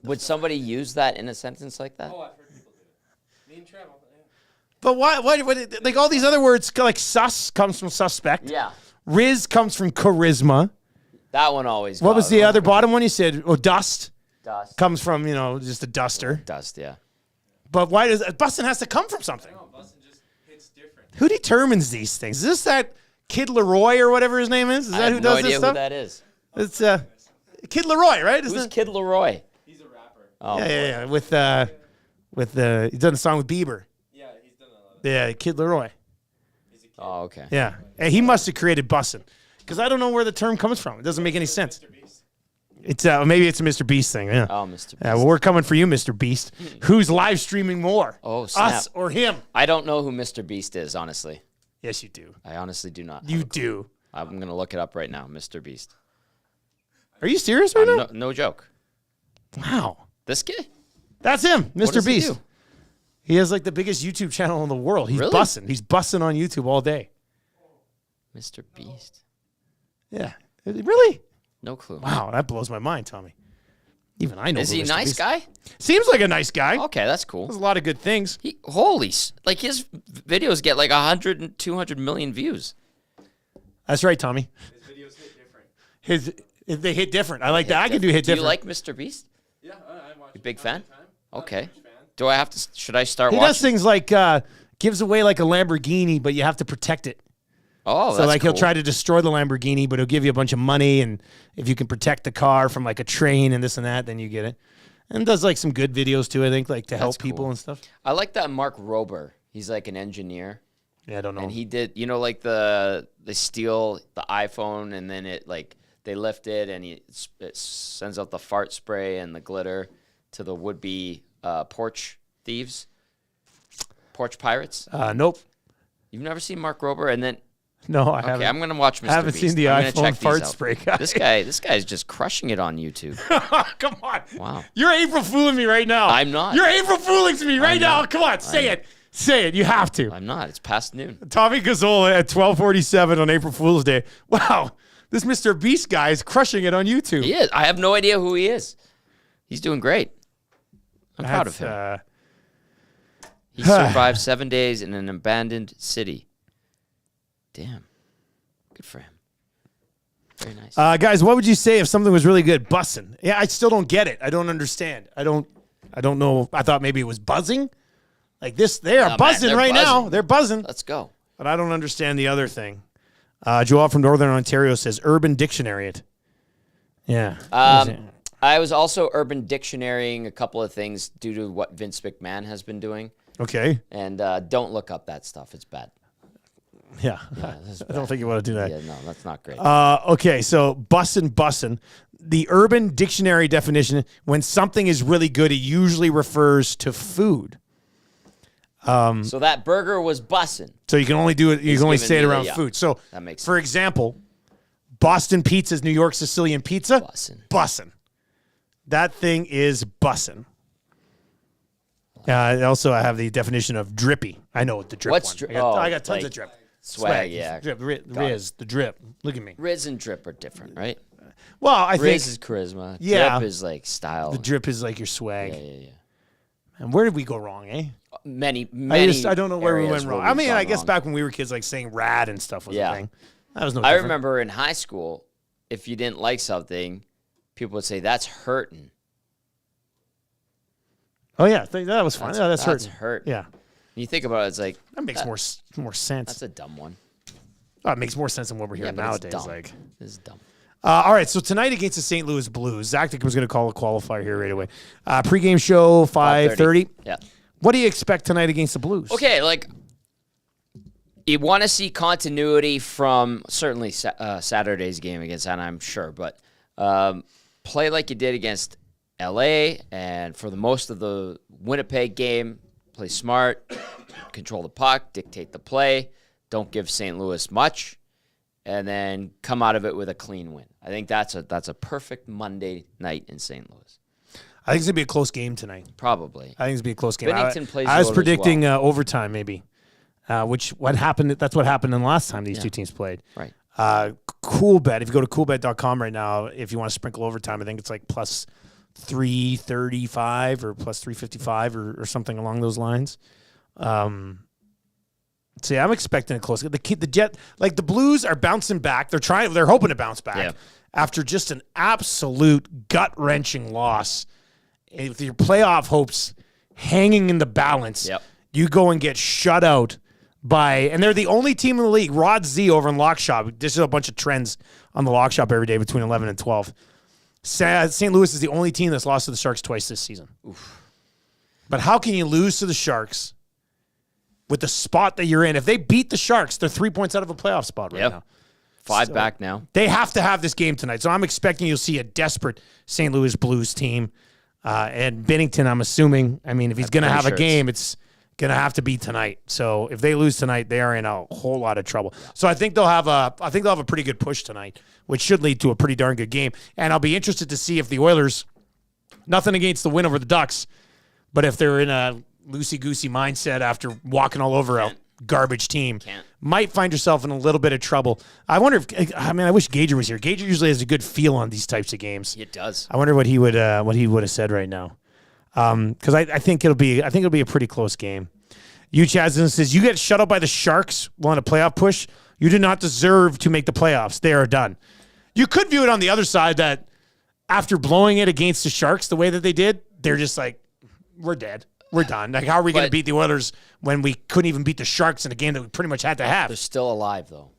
Speaker 2: Would somebody use that in a sentence like that?
Speaker 4: Oh, I've heard people do it. Me and Trev. Yeah.
Speaker 1: But why all these other words sus comes from suspect.
Speaker 2: Yeah.
Speaker 1: Riz comes from charisma.
Speaker 2: That one always
Speaker 1: What was
Speaker 2: got
Speaker 1: the
Speaker 2: it.
Speaker 1: other bottom one you said? Oh, dust
Speaker 2: Dust.
Speaker 1: comes from, just a duster.
Speaker 2: Dust, yeah.
Speaker 1: But why does bussin' has to come from something?
Speaker 4: No, bussin' just hits different.
Speaker 1: Who determines these things? Is this that Kid Leroy or whatever his name is. Is
Speaker 2: I
Speaker 1: that
Speaker 2: have
Speaker 1: who
Speaker 2: no
Speaker 1: does
Speaker 2: idea
Speaker 1: this stuff?
Speaker 2: who that is.
Speaker 1: It's Kid Leroy, right? Isn't
Speaker 2: Who's
Speaker 1: it?
Speaker 2: Kid Leroy?
Speaker 4: He's a rapper.
Speaker 2: Oh,
Speaker 1: Yeah. With he done a song with Bieber.
Speaker 4: Yeah, he's done a lot of
Speaker 1: Yeah, Kid Leroy.
Speaker 4: He's a kid.
Speaker 2: Oh, okay.
Speaker 1: Yeah, and he must have created bussin', because I don't know where the term comes from. It doesn't make any sense.
Speaker 4: Mr. Beast.
Speaker 1: It's maybe it's a Mr. Beast thing. Yeah.
Speaker 2: Oh, Mr. Beast.
Speaker 1: Well, we're coming for you, Mr. Beast. Who's live streaming more?
Speaker 2: Oh, snap.
Speaker 1: Us or him?
Speaker 2: I don't know who Mr. Beast is, honestly.
Speaker 1: Yes, you do.
Speaker 2: I honestly do not.
Speaker 1: You do.
Speaker 2: I'm going to look it up right now, Mr. Beast.
Speaker 1: Are you serious right now?
Speaker 2: No joke.
Speaker 1: Wow.
Speaker 2: This guy?
Speaker 1: That's him,
Speaker 2: What
Speaker 1: Mr.
Speaker 2: does he
Speaker 1: Beast.
Speaker 2: do?
Speaker 1: He has like the biggest YouTube channel in the world. He's
Speaker 2: Really?
Speaker 1: bussing. He's bussing on YouTube all day.
Speaker 2: Mr. Beast?
Speaker 1: Yeah. Really?
Speaker 2: No clue.
Speaker 1: Wow, that blows my mind, Tommy. Even I know.
Speaker 2: Is
Speaker 1: who
Speaker 2: he a
Speaker 1: Mr.
Speaker 2: nice
Speaker 1: Beast-
Speaker 2: guy?
Speaker 1: Seems like a nice guy.
Speaker 2: Okay, that's cool.
Speaker 1: There's a lot of good things.
Speaker 2: Like his videos get like 100 and 200 million views.
Speaker 1: That's right, Tommy.
Speaker 4: His videos hit different.
Speaker 1: They hit different. I like that. I can do hit
Speaker 2: Do you
Speaker 1: different.
Speaker 2: like Mr. Beast?
Speaker 4: Yeah, I watch.
Speaker 2: You big fan? Okay.
Speaker 4: Huge fan.
Speaker 2: Do I have to? Should I start
Speaker 1: He
Speaker 2: watching?
Speaker 1: does things like gives away like a Lamborghini, but you have to protect it.
Speaker 2: Oh,
Speaker 1: So
Speaker 2: that's
Speaker 1: like
Speaker 2: cool.
Speaker 1: he'll try to destroy the Lamborghini, but he'll give you a bunch of money, and if you can protect the car from like a train and this and that, then you get it. And does like some good videos too, I think, like to help people
Speaker 2: cool.
Speaker 1: and stuff.
Speaker 2: I like that Mark Rober. He's like an engineer,
Speaker 1: Yeah, I don't know.
Speaker 2: and he did. You know, like they steal the iPhone, and then it like they lift it, and it sends out the fart spray and the glitter to the would-be porch thieves, porch pirates.
Speaker 1: Nope.
Speaker 2: You've never seen Mark Rober, and then
Speaker 1: No, I
Speaker 2: okay,
Speaker 1: haven't.
Speaker 2: I'm gonna watch Mr.
Speaker 1: I haven't
Speaker 2: Beast.
Speaker 1: seen the
Speaker 2: I'm gonna
Speaker 1: iPhone
Speaker 2: check these
Speaker 1: fart
Speaker 2: out.
Speaker 1: spray guy.
Speaker 2: This guy's just crushing it on YouTube.
Speaker 1: Come on.
Speaker 2: Wow.
Speaker 1: You're April fooling me right now.
Speaker 2: I'm not.
Speaker 1: You're April fooling to me right
Speaker 2: I'm
Speaker 1: now.
Speaker 2: not.
Speaker 1: Come on, say it. Say it. You have to.
Speaker 2: I'm not. It's past noon.
Speaker 1: Tommy Gazzola at 12:47 on April Fool's Day. Wow, this Mr. Beast guy is crushing it on YouTube.
Speaker 2: He is. I have no idea who he is. He's doing great. I'm proud of him. He survived 7 days in an abandoned city. Damn. Good for him. Very nice.
Speaker 1: Guys, what would you say if something was really good? Bussin'. Yeah, I still don't get it. I don't understand. I don't know. I thought maybe it was buzzing. Like this, they are
Speaker 2: man,
Speaker 1: buzzing
Speaker 2: they're
Speaker 1: right now.
Speaker 2: buzzing.
Speaker 1: They're buzzing.
Speaker 2: Let's go.
Speaker 1: But I don't understand the other thing. Joel from Northern Ontario says Urban Dictionary it. Yeah.
Speaker 2: I was also Urban Dictionarying a couple of things due to what Vince McMahon has been doing.
Speaker 1: Okay.
Speaker 2: And don't look up that stuff. It's bad.
Speaker 1: Yeah.
Speaker 2: This is
Speaker 1: I don't think you want to do that.
Speaker 2: Yeah, no, that's not great.
Speaker 1: Okay, so bussin'. The Urban Dictionary definition, when something is really good, it usually refers to food.
Speaker 2: So that burger was bussin'.
Speaker 1: So you can only do it. You can only
Speaker 2: giving
Speaker 1: say it
Speaker 2: me the-
Speaker 1: around
Speaker 2: yeah.
Speaker 1: food. So,
Speaker 2: That makes
Speaker 1: for example, Boston Pizza's New York Sicilian pizza.
Speaker 2: Bussin'.
Speaker 1: Bussin'. That thing is bussin'. Also, I have the definition of drippy. I know what the drip
Speaker 2: What's
Speaker 1: one.
Speaker 2: drip?
Speaker 1: I got tons
Speaker 2: like
Speaker 1: of drip.
Speaker 2: Swag, yeah.
Speaker 1: Drip, Riz, the drip. Look at me.
Speaker 2: Riz and drip are different, right?
Speaker 1: Well, I
Speaker 2: Riz
Speaker 1: think
Speaker 2: is charisma.
Speaker 1: Yeah.
Speaker 2: Drip is like style.
Speaker 1: the drip is like your swag.
Speaker 2: Yeah.
Speaker 1: And where did we go wrong, eh?
Speaker 2: Many.
Speaker 1: I don't know where we
Speaker 2: areas
Speaker 1: went wrong.
Speaker 2: where
Speaker 1: I
Speaker 2: we've
Speaker 1: mean,
Speaker 2: gone
Speaker 1: I guess
Speaker 2: wrong.
Speaker 1: back when we were kids, like saying rad and stuff was
Speaker 2: Yeah.
Speaker 1: a thing. That was no
Speaker 2: I
Speaker 1: different.
Speaker 2: remember in high school, if you didn't like something, people would say, that's hurting.
Speaker 1: Oh, yeah. That was fun. That's hurting.
Speaker 2: hurting.
Speaker 1: Yeah.
Speaker 2: You think about it, it's like,
Speaker 1: That makes more sense.
Speaker 2: that's a dumb one.
Speaker 1: Oh, it makes more sense than what we're hearing
Speaker 2: but it's
Speaker 1: nowadays.
Speaker 2: dumb.
Speaker 1: Like,
Speaker 2: This is dumb.
Speaker 1: all right. So tonight against the St. Louis Blues, Zach was going to call a qualifier here right away. Pregame show 5:30.
Speaker 2: Yeah.
Speaker 1: What do you expect tonight against the Blues?
Speaker 2: Okay, like, you want to see continuity from certainly Saturday's game against Anaheim, sure, but play like you did against LA, and for the most of the Winnipeg game, play smart, control the puck, dictate the play, don't give St. Louis much, and then come out of it with a clean win. I think that's a perfect Monday night in St. Louis.
Speaker 1: I think it's going to be a close game tonight.
Speaker 2: Probably.
Speaker 1: I think it's going to be a close game.
Speaker 2: Bennington plays
Speaker 1: I was
Speaker 2: well as
Speaker 1: predicting overtime, maybe, what happened. That's what happened in the last time these two teams played.
Speaker 2: Right.
Speaker 1: Cool bet. If you go to coolbet.com right now, if you want to sprinkle overtime, I think it's like plus 335 or plus 355 or something along those lines. So yeah, I'm expecting a close. The Blues are bouncing back. They're hoping to bounce back after just an absolute gut wrenching loss. If your playoff hopes hanging in the balance, you go and get shut out and they're the only team in the league. Rod Z over in Lock Shop. This is a bunch of trends on the Lock Shop every day between 11 and 12. St. Louis is the only team that's lost to the Sharks twice this season. Oof. But how can you lose to the Sharks with the spot that you're in? If they beat the Sharks, they're 3 points out of a playoff spot right now.
Speaker 2: 5 back now.
Speaker 1: They have to have this game tonight. So I'm expecting you'll see a desperate St. Louis Blues team. And Binnington, I'm assuming, if he's going to have a game, it's going to have to be tonight. So if they lose tonight, they are in a whole lot of trouble. So I think they'll have a pretty good push tonight, which should lead to a pretty darn good game. And I'll be interested to see if the Oilers, nothing against the win over the Ducks, but if they're in a loosey-goosey mindset after walking all over a garbage team, might find yourself in a little bit of trouble. I wonder if, I wish Gager was here. Gager usually has a good feel on these types of games.
Speaker 2: It does.
Speaker 1: I wonder what he would have said right now. Because I think it'll be a pretty close game. You Chazin says you get shut out by the Sharks while in a playoff push. You do not deserve to make the playoffs. They are done. You could view it on the other side that after blowing it against the Sharks the way that they did, they're just like, we're dead. We're done. Like, how are we going to beat the Oilers when we couldn't even beat the Sharks in a game that we pretty much had to have?
Speaker 2: They're still alive, though.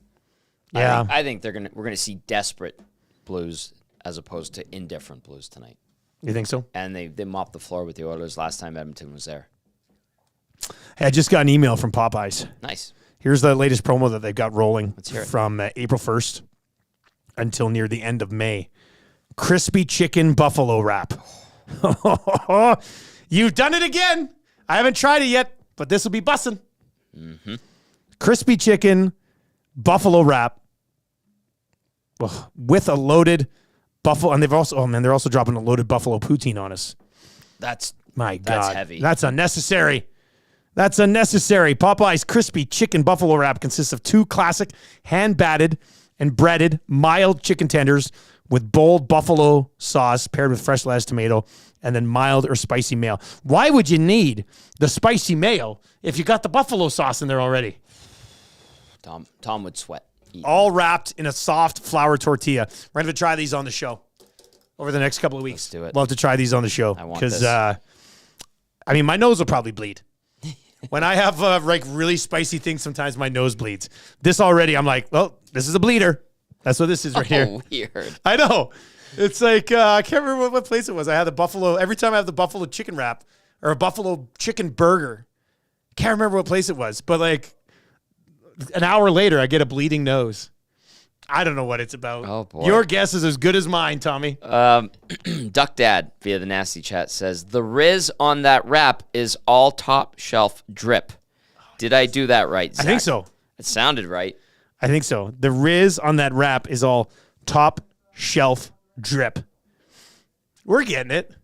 Speaker 1: Yeah,
Speaker 2: I think we're gonna see desperate Blues as opposed to indifferent Blues tonight.
Speaker 1: You think so?
Speaker 2: And they mopped the floor with the Oilers last time Edmonton was there.
Speaker 1: Hey, I just got an email from Popeyes.
Speaker 2: Nice.
Speaker 1: Here's the latest promo that they've got rolling from April 1st until near the end of May. Crispy chicken buffalo wrap. You've done it again. I haven't tried it yet, but this will be bussin'. Mm-hmm. Crispy chicken buffalo wrap with a loaded buffalo, and they're also dropping a loaded buffalo poutine on us.
Speaker 2: That's
Speaker 1: God.
Speaker 2: heavy.
Speaker 1: That's unnecessary. That's unnecessary. Popeye's crispy chicken buffalo wrap consists of 2 classic hand-batted and breaded mild chicken tenders with bold buffalo sauce paired with fresh lettuce, tomato, and then mild or spicy mayo. Why would you need the spicy mayo if you got the buffalo sauce in there already?
Speaker 2: Tom would sweat.
Speaker 1: All wrapped in a soft flour tortilla. We're going to try these on the show over the next couple of weeks.
Speaker 2: Let's do it.
Speaker 1: We'll have to try these on the show.
Speaker 2: I want this.
Speaker 1: Because, my nose will probably bleed. When I have really spicy things, sometimes my nose bleeds. This already, I'm like, well, this is a bleeder. That's what this is right here.
Speaker 2: Weird.
Speaker 1: I know. It's like, I can't remember what place it was. I had the buffalo, every time I have the buffalo chicken wrap or a buffalo chicken burger. Can't remember what place it was, but like an hour later, I get a bleeding nose. I don't know what it's about.
Speaker 2: Oh, boy.
Speaker 1: Your guess is as good as mine, Tommy.
Speaker 2: Duck Dad via the Nasty Chat says, the Riz on that wrap is all top shelf drip. Did I do that right, Zach?
Speaker 1: I think so.
Speaker 2: It sounded right.
Speaker 1: I think so. The Riz on that wrap is all top shelf drip. We're getting it.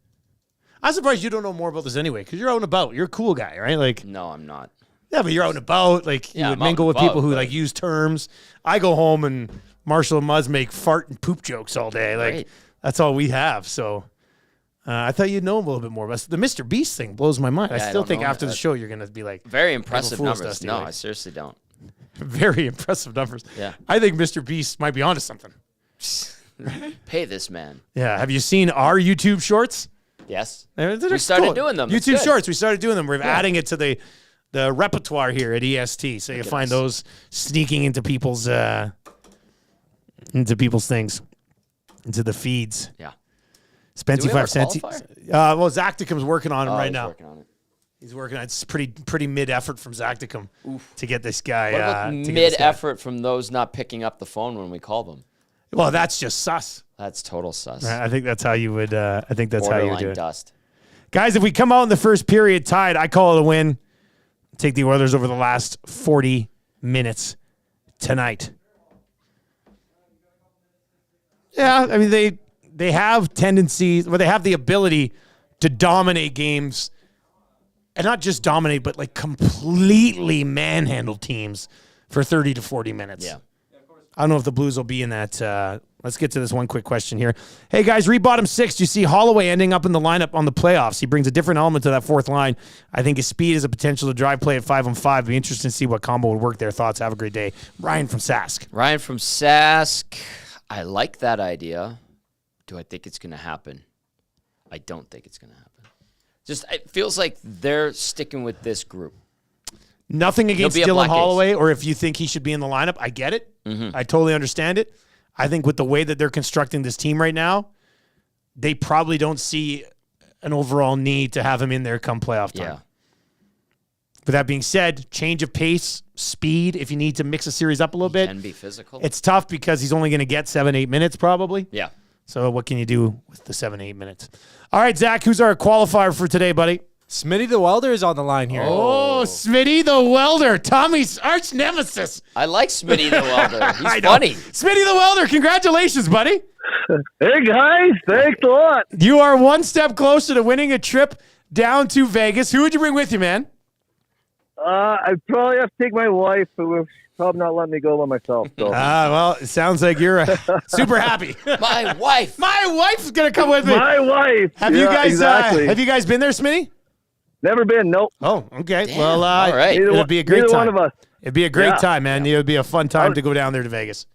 Speaker 1: I'm surprised you don't know more about this anyway, because you're out and about. You're a cool guy, right? Like,
Speaker 2: No, I'm not.
Speaker 1: yeah, but you're out and about. Like, you would mingle with people who like use terms. I go home and Marshall and Muzz make fart and poop jokes all day. Like,
Speaker 2: Great.
Speaker 1: that's all we have. So I thought you'd know a little bit more. But the Mr. Beast thing blows my mind. I still think after the show you're going to be like,
Speaker 2: Very impressive
Speaker 1: fool us,
Speaker 2: numbers.
Speaker 1: Dusty,
Speaker 2: No,
Speaker 1: like-
Speaker 2: I seriously don't.
Speaker 1: very impressive numbers.
Speaker 2: Yeah.
Speaker 1: I think Mr. Beast might be onto something.
Speaker 2: Pay this man.
Speaker 1: Yeah. Have you seen our YouTube shorts?
Speaker 2: Yes.
Speaker 1: We
Speaker 2: started doing them. That's
Speaker 1: YouTube
Speaker 2: good.
Speaker 1: shorts. We started doing them. We're adding it to the repertoire here at EST. So you find those sneaking into people's things, into the feeds.
Speaker 2: Yeah.
Speaker 1: Spency
Speaker 2: Do we have
Speaker 1: 5 cents.
Speaker 2: our
Speaker 1: Well, Zacticum's working on him right
Speaker 2: he's
Speaker 1: now.
Speaker 2: working on it.
Speaker 1: He's working on it. It's pretty mid effort from Zacticum to get this guy.
Speaker 2: What about
Speaker 1: to get this
Speaker 2: mid
Speaker 1: guy.
Speaker 2: effort from those not picking up the phone when we call them?
Speaker 1: Well, that's just sus.
Speaker 2: That's total sus.
Speaker 1: I think that's how you would. I think that's how you would do
Speaker 2: Borderline
Speaker 1: it.
Speaker 2: dust.
Speaker 1: Guys, if we come out in the first period tied, I call it a win. Take the Oilers over the last 40 minutes tonight. Yeah, I mean they have tendencies, or they have the ability to dominate games, and not just dominate, but like completely manhandle teams for 30 to 40 minutes.
Speaker 2: Yeah.
Speaker 1: I don't know if the Blues will be in that. Let's get to this one quick question here. Hey, guys, read bottom 6. Do you see Holloway ending up in the lineup on the playoffs? He brings a different element to that fourth line. I think his speed has a potential to drive play at 5-on-5. It'd be interesting to see what combo would work there. Thoughts? Have a great day. Ryan from Sask.
Speaker 2: Ryan from Sask. I like that idea. Do I think it's going to happen? I don't think it's going to happen. Just it feels like they're sticking with this group.
Speaker 1: Nothing against
Speaker 2: be a
Speaker 1: Dylan
Speaker 2: black ace.
Speaker 1: Holloway, or if you think he should be in the lineup, I get it. I totally understand it. I think with the way that they're constructing this team right now, they probably don't see an overall need to have him in there come playoff time.
Speaker 2: Yeah.
Speaker 1: With that being said, change of pace, speed, if you need to mix a series up a little bit.
Speaker 2: Can be physical.
Speaker 1: It's tough because he's only going to get 7-8 minutes probably.
Speaker 2: Yeah.
Speaker 1: So what can you do with the 7-8 minutes? All right, Zach, who's our qualifier for today, buddy?
Speaker 3: Smitty the Welder is on the line here.
Speaker 1: Oh, Smitty the Welder, Tommy's arch nemesis.
Speaker 2: I like Smitty the Welder.
Speaker 1: I
Speaker 2: He's
Speaker 1: know.
Speaker 2: funny.
Speaker 1: Smitty the Welder, congratulations, buddy.
Speaker 5: Hey guys, thanks a lot.
Speaker 1: You are one step closer to winning a trip down to Vegas. Who would you bring with you, man?
Speaker 5: I'd probably have to take my wife, but we're probably not letting me go by myself. So.
Speaker 1: Well, it sounds like you're super happy.
Speaker 2: My wife.
Speaker 1: My wife's gonna come with me.
Speaker 5: My wife.
Speaker 1: Have you guys?
Speaker 5: Exactly.
Speaker 1: Have you guys been there, Smitty?
Speaker 5: Never been. Nope.
Speaker 1: Oh, okay.
Speaker 2: Damn.
Speaker 1: Well,
Speaker 2: All right.
Speaker 1: it'll be a great
Speaker 5: neither
Speaker 1: time.
Speaker 5: one of us.
Speaker 1: It'd be a great
Speaker 5: Yeah.
Speaker 1: time, man. It would be a fun time to go down there to Vegas.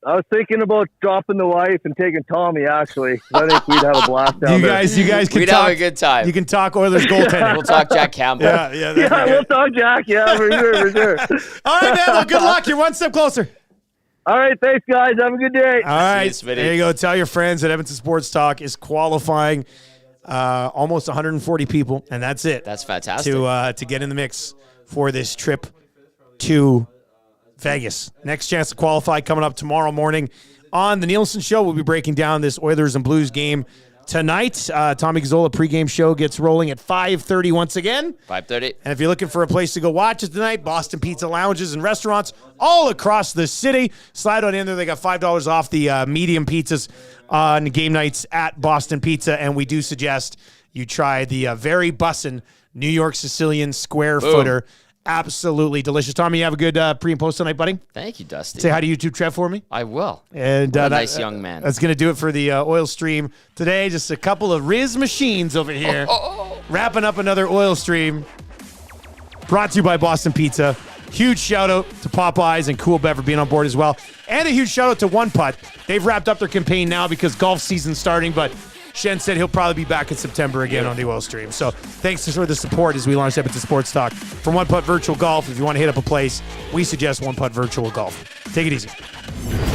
Speaker 5: I was thinking about dropping the wife and taking Tommy. Actually, I think we'd have a blast down
Speaker 1: You
Speaker 5: there.
Speaker 1: guys can
Speaker 2: We'd
Speaker 1: talk.
Speaker 2: have a good time.
Speaker 1: You can talk Oilers goaltending.
Speaker 2: We'll talk Jack Campbell.
Speaker 1: yeah.
Speaker 5: Yeah, we'll talk, Jack. Yeah, for sure, for sure.
Speaker 1: All right, man. Well, good luck. You're one step closer.
Speaker 5: All right, thanks, guys. Have a good day.
Speaker 1: All right,
Speaker 2: you, Smitty.
Speaker 1: there you go. Tell your friends that Edmonton Sports Talk is qualifying almost 140 people, and that's it.
Speaker 2: That's fantastic.
Speaker 1: to get in the mix for this trip to Vegas. Next chance to qualify coming up tomorrow morning on the Nielsen Show. We'll be breaking down this Oilers and Blues game tonight. Tommy Gazzola pregame show gets rolling at 5:30 once again.
Speaker 2: 5:30.
Speaker 1: And if you're looking for a place to go watch it tonight, Boston Pizza Lounges and restaurants all across the city. Slide on in there. They got $5 off the medium pizzas on game nights at Boston Pizza. And we do suggest you try the very bussin' New York Sicilian square footer. Absolutely delicious. Tommy, you have a good pre and post tonight, buddy?
Speaker 2: Thank you, Dusty.
Speaker 1: Say hi to YouTube Trev for me.
Speaker 2: I will.
Speaker 1: And
Speaker 2: What a nice young man.
Speaker 1: That's going to do it for the oil stream today. Just a couple of Riz machines over here. Wrapping up another oil stream. Brought to you by Boston Pizza. Huge shout out to Popeyes and Cool Bev for being on board as well. And a huge shout out to One Putt. They've wrapped up their campaign now because golf season's starting, but Shen said he'll probably be back in September again on the oil stream. So thanks for the support as we launch Edmonton Sports Talk. From One Putt Virtual Golf, if you want to hit up a place, we suggest One Putt Virtual Golf. Take it easy.